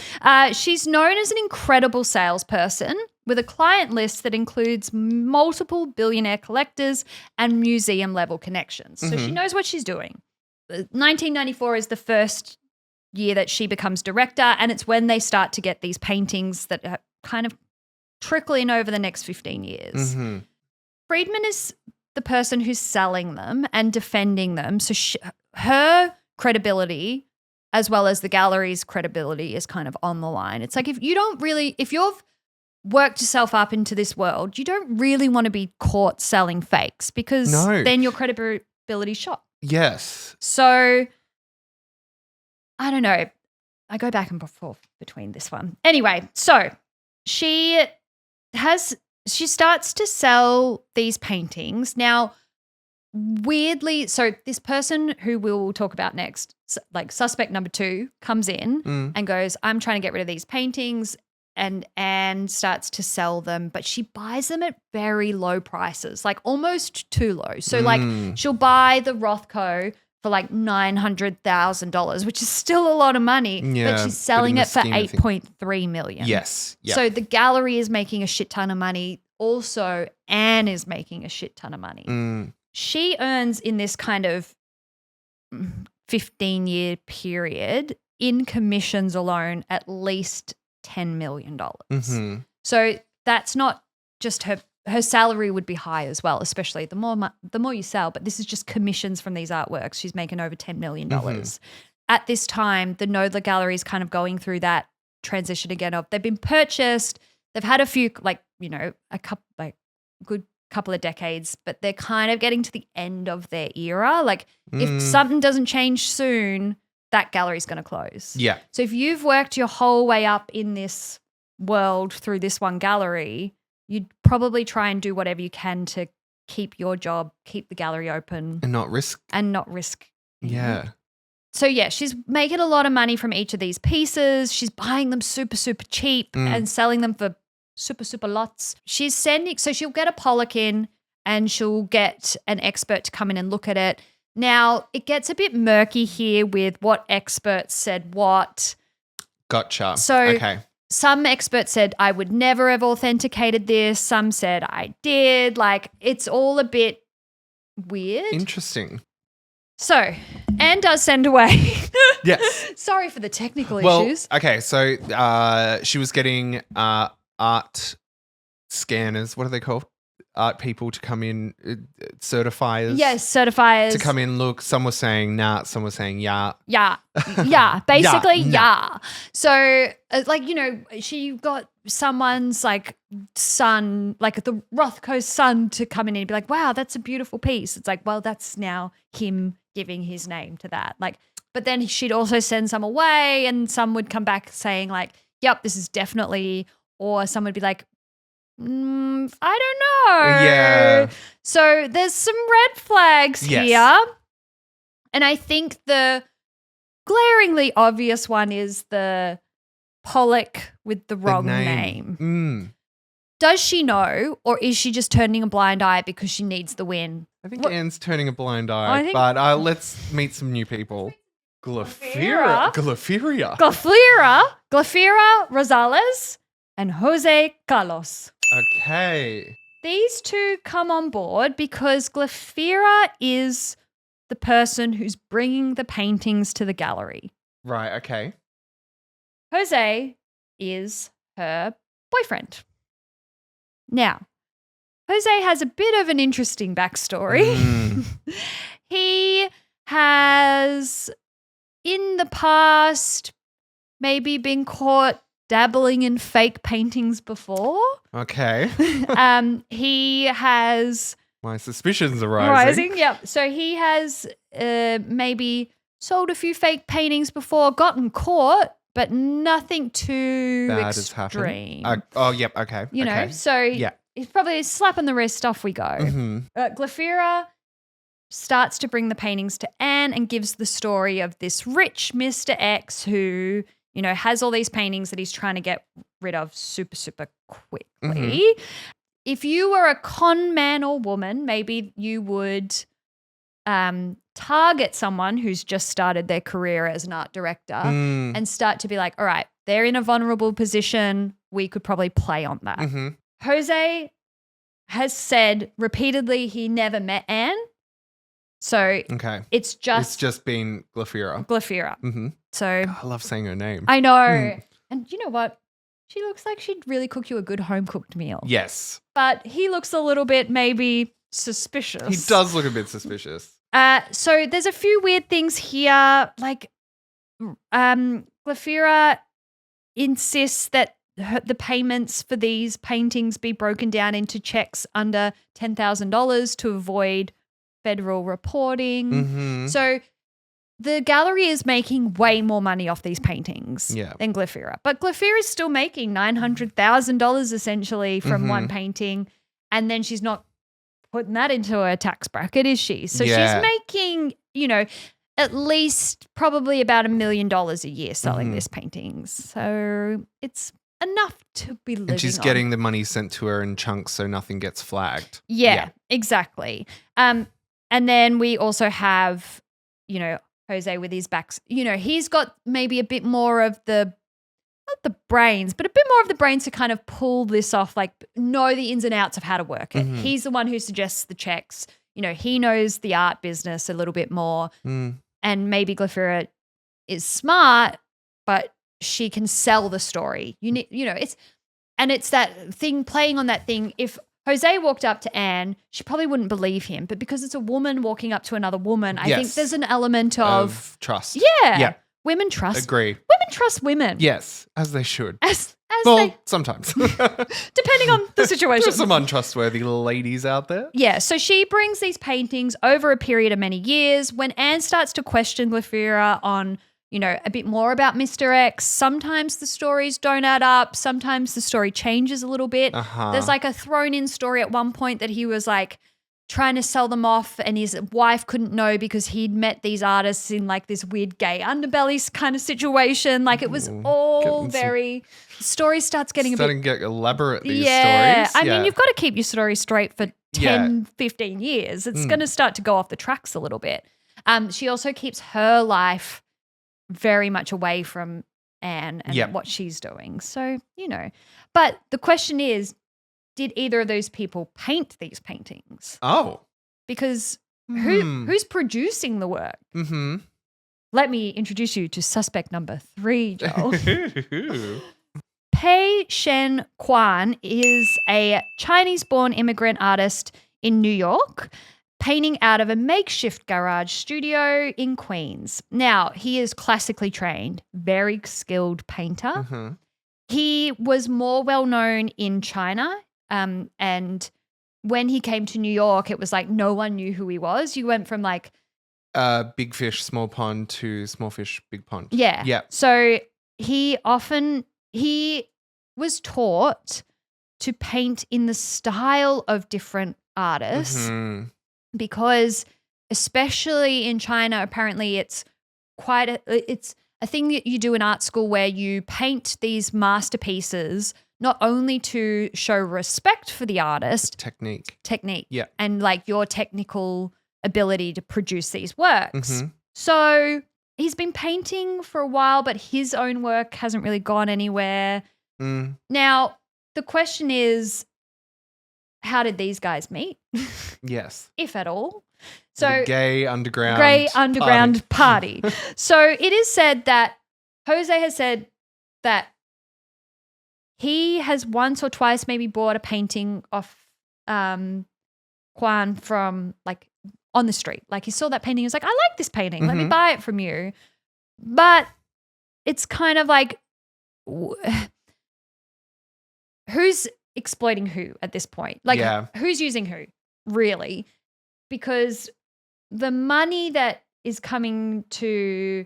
She's known as an incredible salesperson with a client list that includes multiple billionaire collectors and museum-level connections. So she knows what she's doing. 1994 is the first year that she becomes director, and it's when they start to get these paintings that are kind of trickle in over the next 15 years. Freedman is the person who's selling them and defending them. So her credibility, as well as the gallery's credibility, is kind of on the line. It's like if you've worked yourself up into this world, you don't really want to be caught selling fakes because then your credibility's shot. Yes. So I don't know. I go back and forth between this one. Anyway, so she has she starts to sell these paintings. Now, weirdly, so this person who we'll talk about next, like suspect number 2, comes in and goes, I'm trying to get rid of these paintings, and Anne starts to sell them, but she buys them at very low prices, like almost too low. So like she'll buy the Rothko for like $900,000, which is still a lot of money, Yeah, but she's selling but in it for the scheme of things- $8.3 million. Yes. Yeah. So the gallery is making a shit ton of money. Also, Anne is making a shit ton of money. She earns in this kind of 15-year period in commissions alone at least $10 million. So that's not just her salary would be high as well, especially the more you sell, but this is just commissions from these artworks. She's making over $10 million. At this time, the Knoedler Gallery is kind of going through that transition again of they've been purchased, they've had a few good couple of decades, but they're kind of getting to the end of their era. Like if something doesn't change soon, that gallery's going to close. Yeah. So if you've worked your whole way up in this world through this one gallery, you'd probably try and do whatever you can to keep your job, keep the gallery open. And not risk. Yeah. So yeah, she's making a lot of money from each of these pieces. She's buying them super, super cheap and selling them for super, super lots. So she'll get a Pollock in and she'll get an expert to come in and look at it. Now, it gets a bit murky here with what experts said what. Gotcha. So okay. Some experts said, I would never have authenticated this. Some said I did. Like, it's all a bit weird. Interesting. So, Anne does send away. Yes. Sorry for the technical issues. Okay, so she was getting art scanners. What are they called? Art people to come in, certifiers. Yes, certifiers. To come in, look. Some were saying nah, some were saying yeah. Yeah. Basically, Yeah. So, she got someone's like son, like the Rothko's son to come in and be like, wow, that's a beautiful piece. It's like, well, that's now him giving his name to that. Like, but then she'd also send some away and some would come back saying like, yep, this is definitely, or some would be like, I don't know. Yeah. So there's some red flags here. And I think the glaringly obvious one is the Pollock with the wrong name. Does she know, or is she just turning a blind eye because she needs the win? I think Anne's turning a blind eye, but let's meet some new people. Glafira Rosales and Jose Carlos. Okay. These two come on board because Glafira is the person who's bringing the paintings to the gallery. Right, okay. Jose is her boyfriend. Now, Jose has a bit of an interesting backstory. He has, in the past, maybe been caught dabbling in fake paintings before. Okay. He has... My suspicions are rising. Yep. So he has maybe sold a few fake paintings before, gotten caught, but nothing too Bad extreme. has happened. Yep, okay. You know, so it's probably a slap on the wrist, off we go. Glafira starts to bring the paintings to Anne and gives the story of this rich Mr. X who, you know, has all these paintings that he's trying to get rid of super, super quickly. If you were a con man or woman, maybe you would target someone who's just started their career as an art director and start to be like, all right, they're in a vulnerable position. We could probably play on that. Jose has said repeatedly he never met Anne. So it's just been Glafira. So God, I love saying her name. I know. And you know what? She looks like she'd really cook you a good home-cooked meal. Yes. But he looks a little bit maybe suspicious. He does look a bit suspicious. So there's a few weird things here. Like Glafira insists that the payments for these paintings be broken down into checks under $10,000 to avoid federal reporting. So the gallery is making way more money off these paintings than Glafira. But Glafira is still making $900,000 essentially from one painting, and then she's not putting that into her tax bracket, is she? So she's making, at least probably about $1 million a year selling this paintings. So it's enough to be living on. And she's getting the money sent to her in chunks so nothing gets flagged. Yeah, exactly. And then we also have, Jose with his backs. He's got maybe a bit more of not the brains, but a bit more of the brains to kind of pull this off, like know the ins and outs of how to work it. He's the one who suggests the checks. He knows the art business a little bit more. And maybe Glafira is smart, but she can sell the story. It's that thing playing on that thing. If Jose walked up to Anne, she probably wouldn't believe him. But because it's a woman walking up to another woman, I think there's an element of trust. Yeah. Women trust. Agree. Women trust women. Yes, as they should. Sometimes. Depending on the situation. There's some untrustworthy ladies out there. Yeah, so she brings these paintings over a period of many years. When Anne starts to question Glafira on, a bit more about Mr. X, sometimes the stories don't add up. Sometimes the story changes a little bit. There's like a thrown in story at one point that he was like trying to sell them off and his wife couldn't know because he'd met these artists in like this weird gay underbelly kind of situation. Like it was all very – story starts getting starting to get elaborate, these stories. stories. I mean, you've got to keep your story straight for 10, 15 years. It's going to start to go off the tracks a little bit. She also keeps her life very much away from Anne and what she's doing. So, But the question is, did either of those people paint these paintings? Oh. Because who's producing the work? Let me introduce you to suspect number 3, Joel. Pei Shen Quan is a Chinese-born immigrant artist in New York, painting out of a makeshift garage studio in Queens. Now, he is classically trained, very skilled painter. He was more well-known in China. And when he came to New York, it was like no one knew who he was. You went from like big fish, small pond to small fish, big pond. Yeah. Yeah. So he was taught to paint in the style of different artists because especially in China, apparently it's it's a thing that you do in art school where you paint these masterpieces not only to show respect for the artist. Technique. Yeah. And like your technical ability to produce these works. So he's been painting for a while, but his own work hasn't really gone anywhere. Now, the question is, how did these guys meet? Yes. If at all. So the gay underground party. So it is said that Jose has said that he has once or twice maybe bought a painting off Quan from like on the street. Like he saw that painting. He was like, I like this painting. Let me buy it from you. But it's kind of like who's exploiting who at this point? Like who's using who really? Because the money that is coming to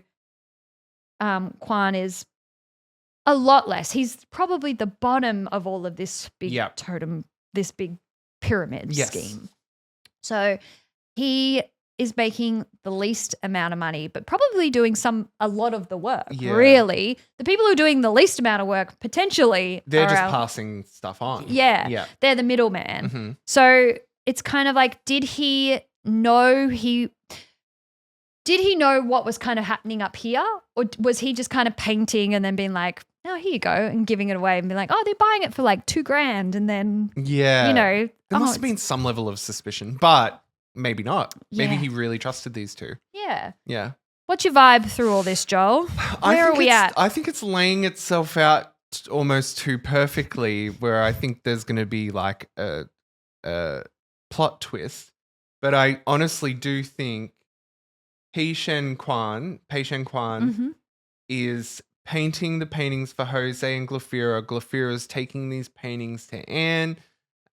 Quan is a lot less. He's probably the bottom of all of this big totem, this big pyramid scheme. So he is making the least amount of money, but probably doing a lot of the work. Really, the people who are doing the least amount of work potentially they're just passing stuff on. They're the middleman. So it's kind of like, did he know what was kind of happening up here, or was he just kind of painting and then being like, oh, here you go, and giving it away and being like, oh, they're buying it for like $2,000 and then, there must have been some level of suspicion, but maybe not. Maybe he really trusted these two. Yeah. What's your vibe through all this, Joel? Where are we at? I think it's laying itself out almost too perfectly where I think there's going to be like a plot twist. But I honestly do think Pei Shen Quan is painting the paintings for Jose and Glafira. Glafira's taking these paintings to Anne.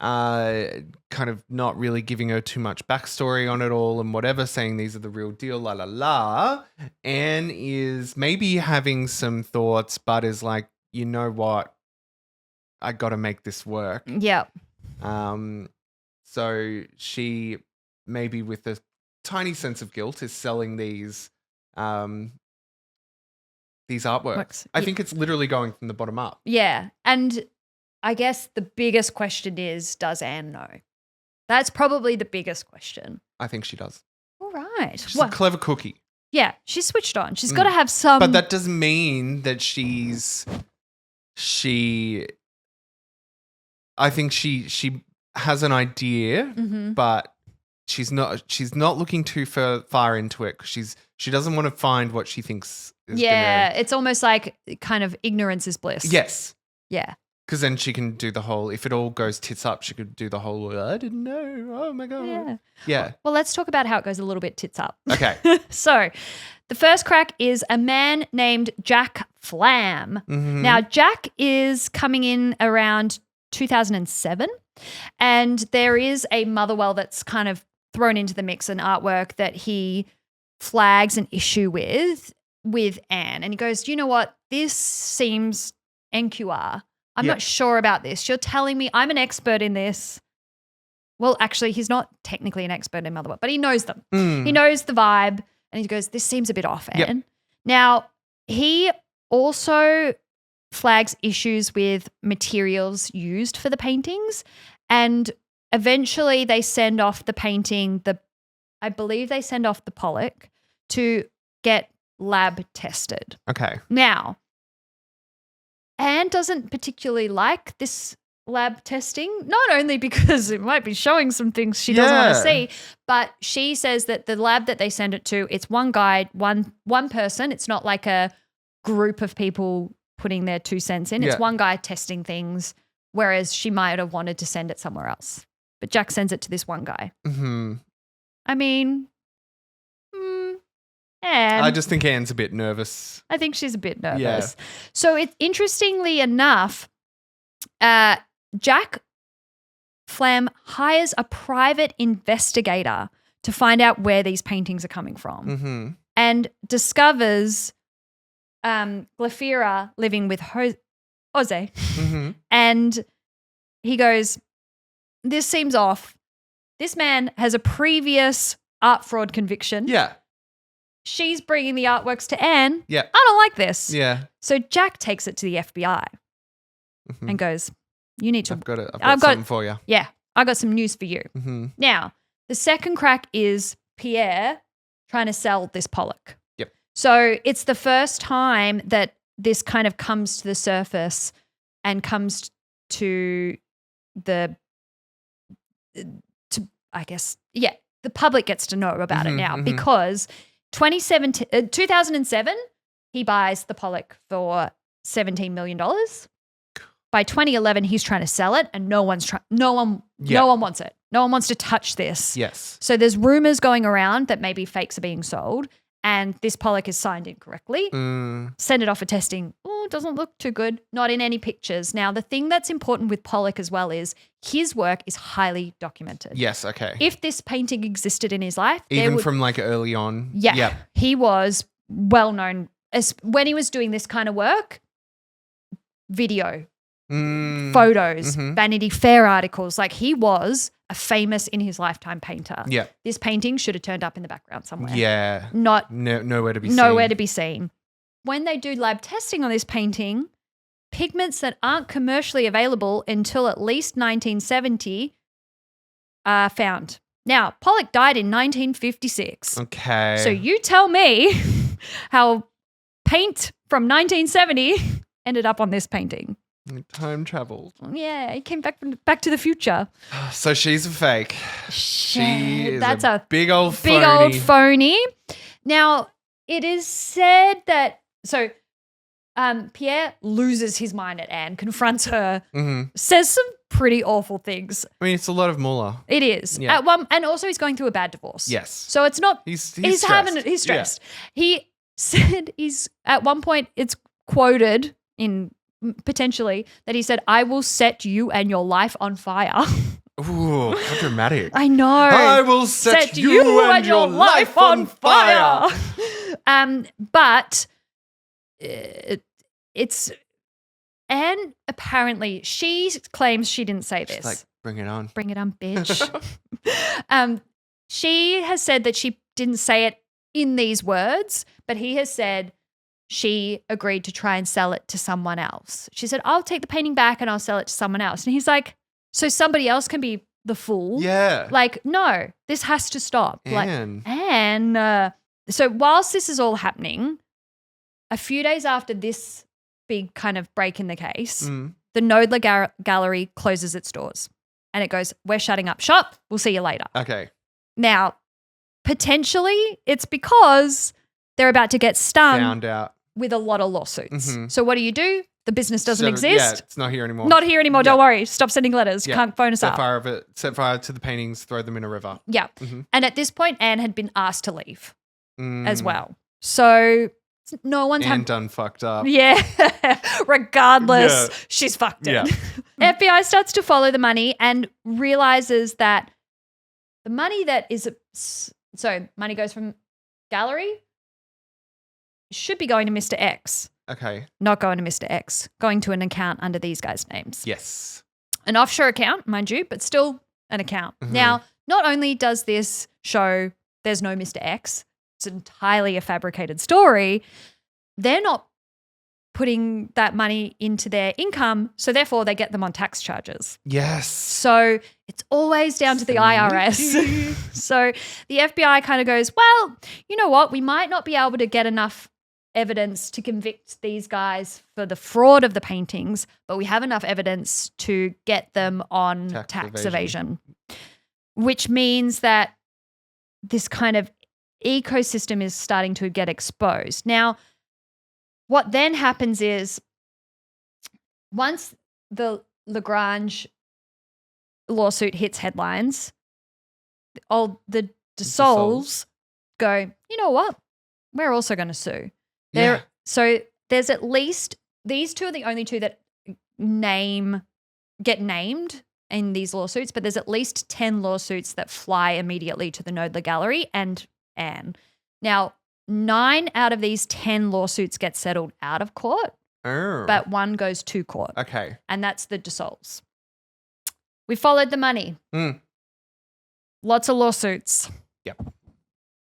kind of not really giving her too much backstory on it all and whatever, saying these are the real deal, la la la. Anne is maybe having some thoughts, but is like, you know what? I got to make this work. Yeah. So she, maybe with a tiny sense of guilt, is selling these artworks. I think it's literally going from the bottom up. Yeah. And I guess the biggest question is, does Anne know? That's probably the biggest question. I think she does. All right. She's a clever cookie. Yeah, she's switched on. She's got to have some. But that doesn't mean that I think she has an idea, but she's not looking too far into it because she doesn't want to find what she thinks is it's almost like kind of ignorance is bliss. Yes. Yeah. Because then she can do the whole, if it all goes tits up, she could do the whole, I didn't know. Oh my God. Yeah. Well, let's talk about how it goes a little bit tits up. Okay. So the first crack is a man named Jack Flam. Now, Jack is coming in around 2007, and there is a Motherwell that's kind of thrown into the mix, an artwork that he flags an issue with Anne. And he goes, you know what? This seems NQR. I'm not sure about this. You're telling me I'm an expert in this. Well, actually, he's not technically an expert in Motherwell, but he knows them. He knows the vibe, and he goes, this seems a bit off, Anne. Yep. Now, he also flags issues with materials used for the paintings, and eventually they send off the painting, I believe they send off the Pollock to get lab tested. Okay. Now, Anne doesn't particularly like this lab testing, not only because it might be showing some things she doesn't want to see, but she says that the lab that they send it to, it's one guy, one person. It's not like a group of people putting their 2 cents in. It's one guy testing things, whereas she might have wanted to send it somewhere else. But Jack sends it to this one guy. I mean, Anne. I just think Anne's a bit nervous. I think she's a bit nervous. Yeah. So interestingly enough, Jack Flam hires a private investigator to find out where these paintings are coming from, and discovers Glafira living with Jose. And he goes, this seems off. This man has a previous art fraud conviction. Yeah. She's bringing the artworks to Anne. Yeah. I don't like this. Yeah. So Jack takes it to the FBI and goes, you need to. I've got something for you. Yeah. I got some news for you. Now, the second crack is Pierre trying to sell this Pollock. Yep. So it's the first time that this kind of comes to the surface and comes to the public gets to know about it now because 2007, he buys the Pollock for $17 million. By 2011, he's trying to sell it, and no one wants it. No one wants to touch this. Yes. So there's rumors going around that maybe fakes are being sold, and this Pollock is signed incorrectly. Send it off for testing. Oh, it doesn't look too good. Not in any pictures. Now, the thing that's important with Pollock as well is his work is highly documented. Yes, okay. If this painting existed in his life, even from like early on. Yeah. Yep. He was well known as when he was doing this kind of work, video, photos, Vanity Fair articles. Like he was a famous in his lifetime painter. Yeah. This painting should have turned up in the background somewhere. Yeah. Nowhere to be seen. Nowhere to be seen. When they do lab testing on this painting, pigments that aren't commercially available until at least 1970 are found. Now, Pollock died in 1956. Okay. So you tell me how paint from 1970 ended up on this painting. Time traveled. Yeah, he came back to the future. So she's a fake. She is a big old phony. Big old phony. Now, it is said that Pierre loses his mind at Anne, confronts her, says some pretty awful things. I mean, it's a lot of moolah. It is. Yeah. And also he's going through a bad divorce. Yes. So it's not. He's stressed. He's stressed. Yeah. He said at one point it's quoted in potentially, that he said, I will set you and your life on fire. Ooh, how dramatic. I know. I will set you and your life on fire. But it's Anne, apparently, she claims she didn't say this. She's like, bring it on. Bring it on, bitch. She has said that she didn't say it in these words, but he has said she agreed to try and sell it to someone else. She said, I'll take the painting back and I'll sell it to someone else. And he's like, so somebody else can be the fool? Yeah. Like, no, this has to stop. Anne. So whilst this is all happening, a few days after this big kind of break in the case, the Knoedler Gallery closes its doors and it goes, we're shutting up shop. We'll see you later. Okay. Now, potentially it's because they're about to get stung Found out. with a lot of lawsuits. So what do? The business doesn't exist. Yeah, it's not here anymore. Not here anymore. Don't worry. Stop sending letters. Yeah. Can't phone us up. Set fire to the paintings, throw them in a river. Yeah. And at this point, Anne had been asked to leave as well. So no one's Anne done fucked up. Yeah. Regardless, she's fucked it. Yeah. FBI starts to follow the money and realizes that the money that is so money goes from gallery should be going to Mr. X. Okay. Not going to Mr. X, going to an account under these guys' names. Yes. An offshore account, mind you, but still an account. Now, not only does this show there's no Mr. X, it's entirely a fabricated story, they're not putting that money into their income, so therefore they get them on tax charges. Yes. So it's always down to the IRS. So the FBI kind of goes, well, you know what? We might not be able to get enough evidence to convict these guys for the fraud of the paintings, but we have enough evidence to get them on tax evasion. Which means that this kind of ecosystem is starting to get exposed. Now, what then happens is once the Lagrange lawsuit hits headlines, the Dissolves go, you know what? We're also going to sue. So there's at least these two are the only two that get named in these lawsuits, but there's at least 10 lawsuits that fly immediately to the Knoedler Gallery and Anne. Now, 9 out of these 10 lawsuits get settled out of court, but 1 goes to court. Okay. And that's the Dissolves. We followed the money. Lots of lawsuits. Yep.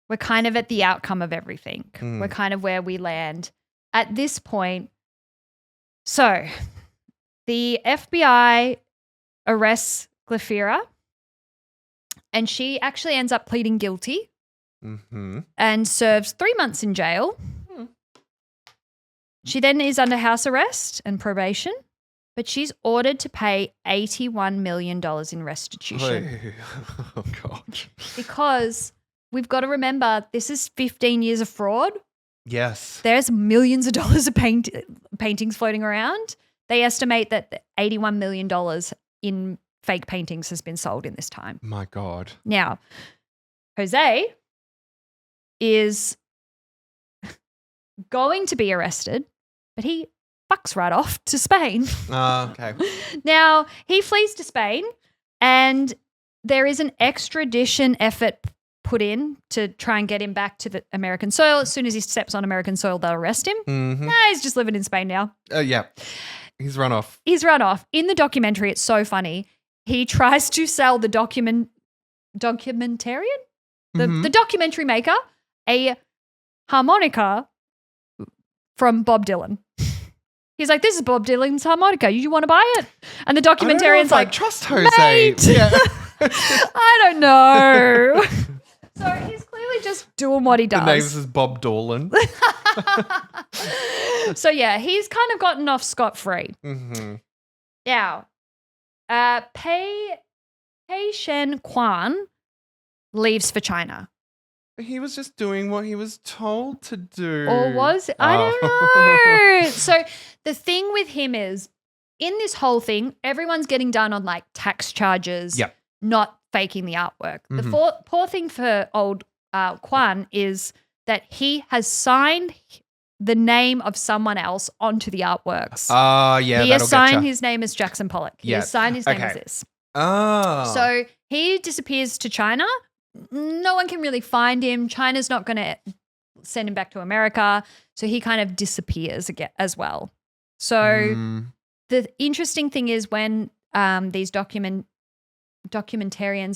We're kind of at the outcome of everything. We're kind of where we land. At this point, so the FBI arrests Glafira and she actually ends up pleading guilty and serves 3 months in jail. She then is under house arrest and probation, but she's ordered to pay $81 million in restitution. Oh, God. Because we've got to remember, this is 15 years of fraud. Yes. There's millions of dollars of paintings floating around. They estimate that $81 million in fake paintings has been sold in this time. My God. Now, Jose is going to be arrested, but he fucks right off to Spain. Okay. Now, he flees to Spain and there is an extradition effort put in to try and get him back to the American soil. As soon as he steps on American soil, they'll arrest him. Nah, he's just living in Spain now. Yeah. He's run off. In the documentary, it's so funny. He tries to sell the documentarian, the documentary maker, a harmonica from Bob Dylan. He's like, this is Bob Dylan's harmonica. You want to buy it? And the documentarian's like, trust Jose. Mate. Yeah. I don't know. So he's clearly just doing what he does. The name is Bob Dolan. So yeah, he's kind of gotten off scot-free. Now, Pei Shen Quan leaves for China. He was just doing what he was told to do. Or was it? I don't know. So the thing with him is, in this whole thing, everyone's getting done on like tax charges, not faking the artwork. The poor thing for old Quan is that he has signed the name of someone else onto the artworks. Oh, yeah, he that'll assigned getcha. his name as Jackson Pollock. He Yeah. assigned his name as Okay. this. Oh. So he disappears to China. No one can really find him. China's not going to send him back to America. So he kind of disappears again as well. So the interesting thing is when these documentarians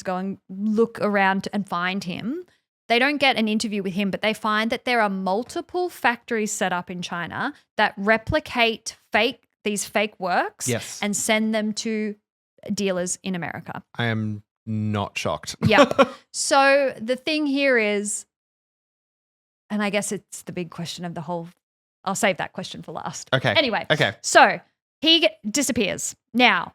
go and look around and find him, they don't get an interview with him, but they find that there are multiple factories set up in China that replicate these fake works and send them to dealers in America. I am not shocked. Yep. So the thing here is, and I guess it's the big question of the whole, I'll save that question for last. Okay. Anyway. Okay. So he disappears. Now,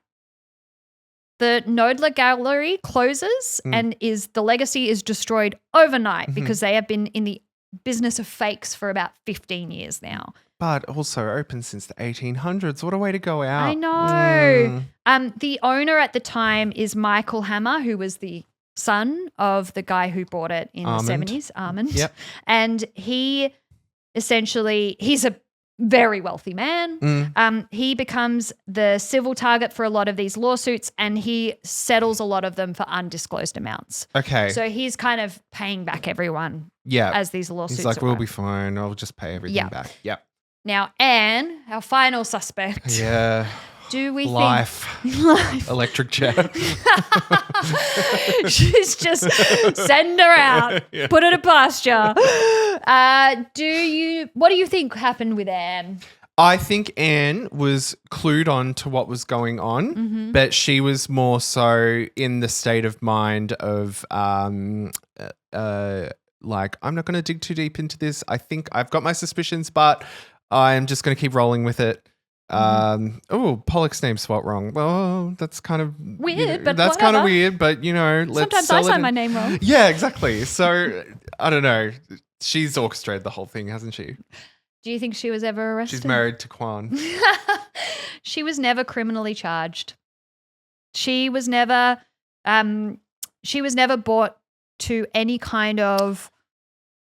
the Knoedler Gallery closes and the legacy is destroyed overnight because they have been in the business of fakes for about 15 years now. But also open since the 1800s. What a way to go out. I know. The owner at the time is Michael Hammer, who was the son of the guy who bought it in the 70s, Armand. Yep. And he's a very wealthy man. He becomes the civil target for a lot of these lawsuits and he settles a lot of them for undisclosed amounts. Okay. So he's kind of paying back everyone as these lawsuits He's like, are we'll run. be fine. I'll just pay everything back. Yep. Now, Anne, our final suspect. Yeah. Do we Life. Electric chair. She's just send her out, put her to pasture. What do you think happened with Anne? I think Anne was clued on to what was going on, but she was more so in the state of mind of like, I'm not going to dig too deep into this. I think I've got my suspicions, but I'm just going to keep rolling with it. Pollock's name spelled wrong. Well, that's kind of weird, but that's whatever. kind of weird, but let's sometimes I sign my name wrong. Yeah, exactly. So I don't know. She's orchestrated the whole thing, hasn't she? Do you think she was ever arrested? She's married to Kwan. She was never criminally charged. She was never brought to any kind of,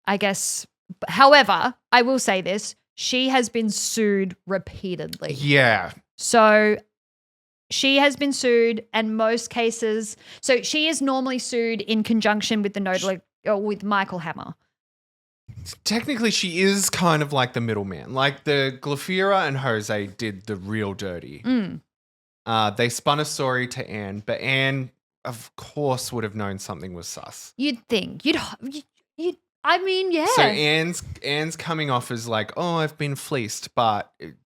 I guess. However, I will say this. She has been sued repeatedly. Yeah. So she has been sued and most cases. So she is normally sued in conjunction with the Knoedler or with Michael Hammer. Technically, she is kind of like the middleman. Like the Glafira and Jose did the real dirty. They spun a story to Anne, but Anne, of course, would have known something was sus. You'd think. You'd I mean, yeah. So Anne's coming off as like, oh, I've been fleeced, but Anne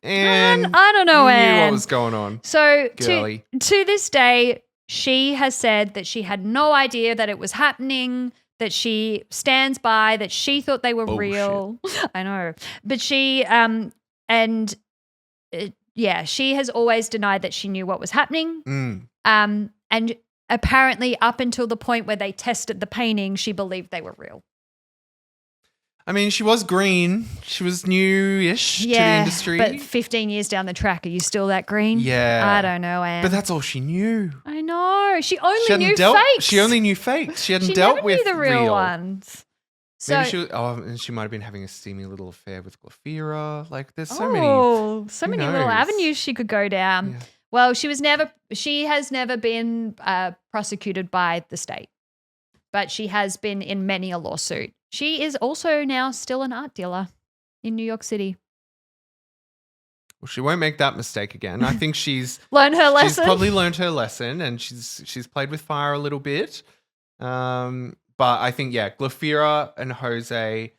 I don't know, knew Anne. what was going on. So Girly. to this day, she has said that she had no idea that it was happening, that she stands by, that she thought they were real. I know. But she she has always denied that she knew what was happening. And apparently up until the point where they tested the painting, she believed they were real. I mean, she was green. She was new-ish to the industry. But 15 years down the track, are you still that green? Yeah. I don't know, Anne. But that's all she knew. I know. She only knew fakes. She only knew fakes. She hadn't She dealt never with knew the real ones. So, Maybe she might have been having a steamy little affair with Glafira. Like, there's so many little knows? avenues she could go down. Yeah. Well, she has never been prosecuted by the state, but she has been in many a lawsuit. She is also now still an art dealer in New York City. Well, she won't make that mistake again. I think she's Learned her lesson. She's probably learned her lesson, and she's played with fire a little bit. But I think Glafira and Jose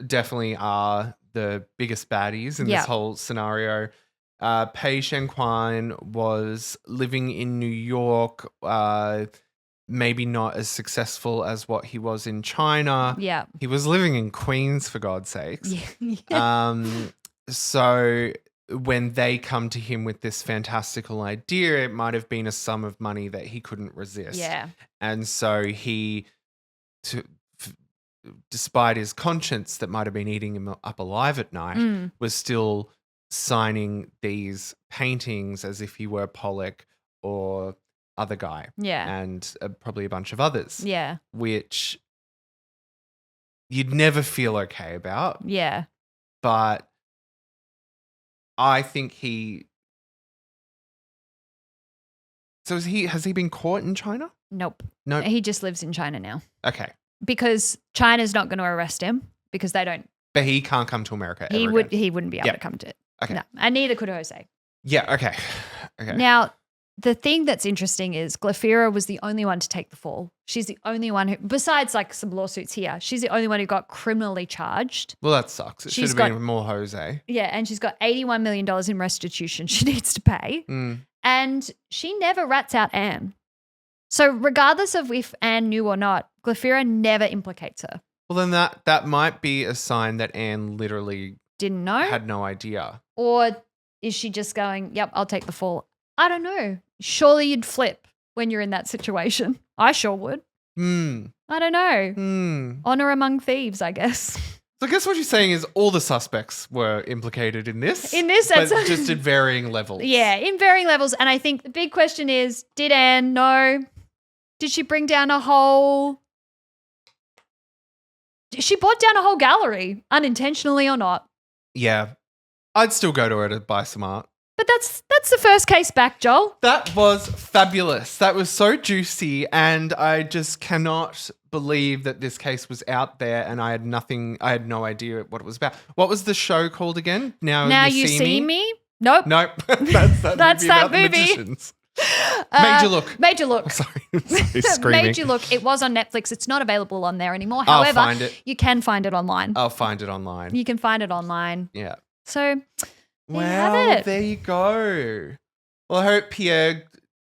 definitely are the biggest baddies in this whole scenario. Pei Shenquan was living in New York, maybe not as successful as what he was in China. Yeah. He was living in Queens, for God's sakes. Yeah. So when they come to him with this fantastical idea, it might have been a sum of money that he couldn't resist. Yeah. And so he, despite his conscience that might have been eating him up alive at night, was still signing these paintings as if he were Pollock or other guy. Yeah. And probably a bunch of others. Yeah. Which, you'd never feel okay about. Yeah. But I think he. So has he been caught in China? Nope. No. He just lives in China now Okay. because China's not going to arrest him because they don't. But he can't come to America. He ever would. again. He wouldn't be able Yep. to come to it. Okay. No, and neither could Jose. Yeah. Okay. Okay. Now, the thing that's interesting is Glafira was the only one to take the fall. She's the only one who, besides like some lawsuits here, she's the only one who got criminally charged. Well, that sucks. It should She's have got- been more Jose. Yeah, and she's got $81 million in restitution she needs to pay. Mm. And she never rats out Anne. So regardless of if Anne knew or not, Glafira never implicates her. Well, then that might be a sign that Anne literally Didn't know? had no idea. Or is she just going, yep, I'll take the fall? I don't know. Surely you'd flip when you're in that situation. I sure would. Hmm. I don't know. Hmm. Honor among thieves, I guess. So I guess what you're saying is all the suspects were implicated in this. In this but sense. just at varying levels. Yeah, in varying levels. And I think the big question is, did Anne know? Did she bring down a whole... She brought down a whole gallery, unintentionally or not. Yeah. I'd still go to her to buy some art. But that's the first case back, Joel. That was fabulous. That was so juicy, and I just cannot believe that this case was out there and I had no idea what it was about. What was the show called again? Now You See Me? Nope. Nope. That's That's movie that about the movie. magicians. Major Look. Major Look. Sorry, screaming. Major Look. It was on Netflix. It's not available on there anymore. I'll However, find it. you can find it online. I'll find it online. You can find it online. Yeah. So there you Wow, have it. there you go. Well, I hope Pierre,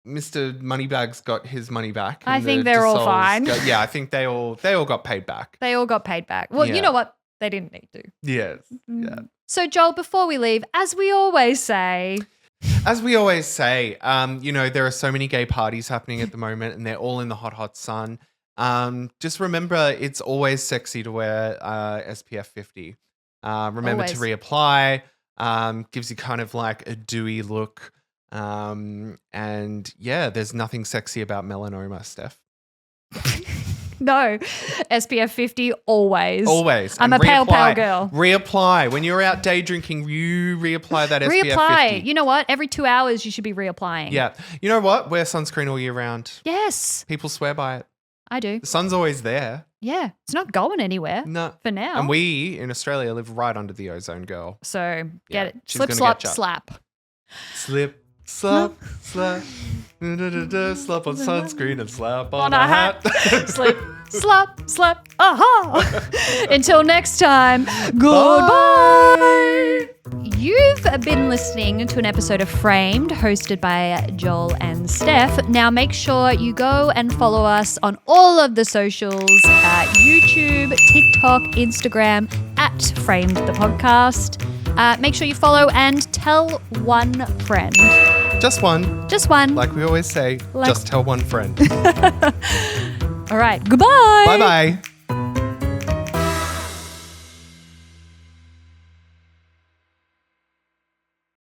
Mr. Moneybags, got his money back. I and think the they're all Dussaults fine. yeah, I think they all got paid back. They all got paid back. Well, Yeah. you know what? They didn't need to. Yes. Yeah. So, Joel, before we leave, as we always say, As we always say, there are so many gay parties happening at the moment and they're all in the hot, hot sun. Just remember, it's always sexy to wear SPF 50. Remember to Always. reapply. Gives you kind of like a dewy look. And yeah, there's nothing sexy about melanoma, Steph. no, SPF 50 always. Always. I'm And a pale reapply. girl. Reapply. When you're out day drinking, you reapply that SPF 50. Reapply. You know what? Every 2 hours, you should be reapplying. Yeah. You know what? Wear sunscreen all year round. Yes, People swear by it. I do. The sun's always there. Yeah, it's not going anywhere No. for now. And we in Australia live right under the ozone girl. So Yeah, get it. she's Slip, gonna slop, get ya. slap. Slip, slap, slap. Slap on sunscreen and slap on, On a hat. Slip, slap, slap. Aha. Until next time, goodbye. You've been listening to an episode of Framed hosted by Joel and Steph. Now make sure you go and follow us on all of the socials YouTube, TikTok, Instagram at Framed the Podcast. Make sure you follow and tell one friend. Just one. Just one. Like we always say, Like- just tell one friend. All right. Goodbye. Bye bye.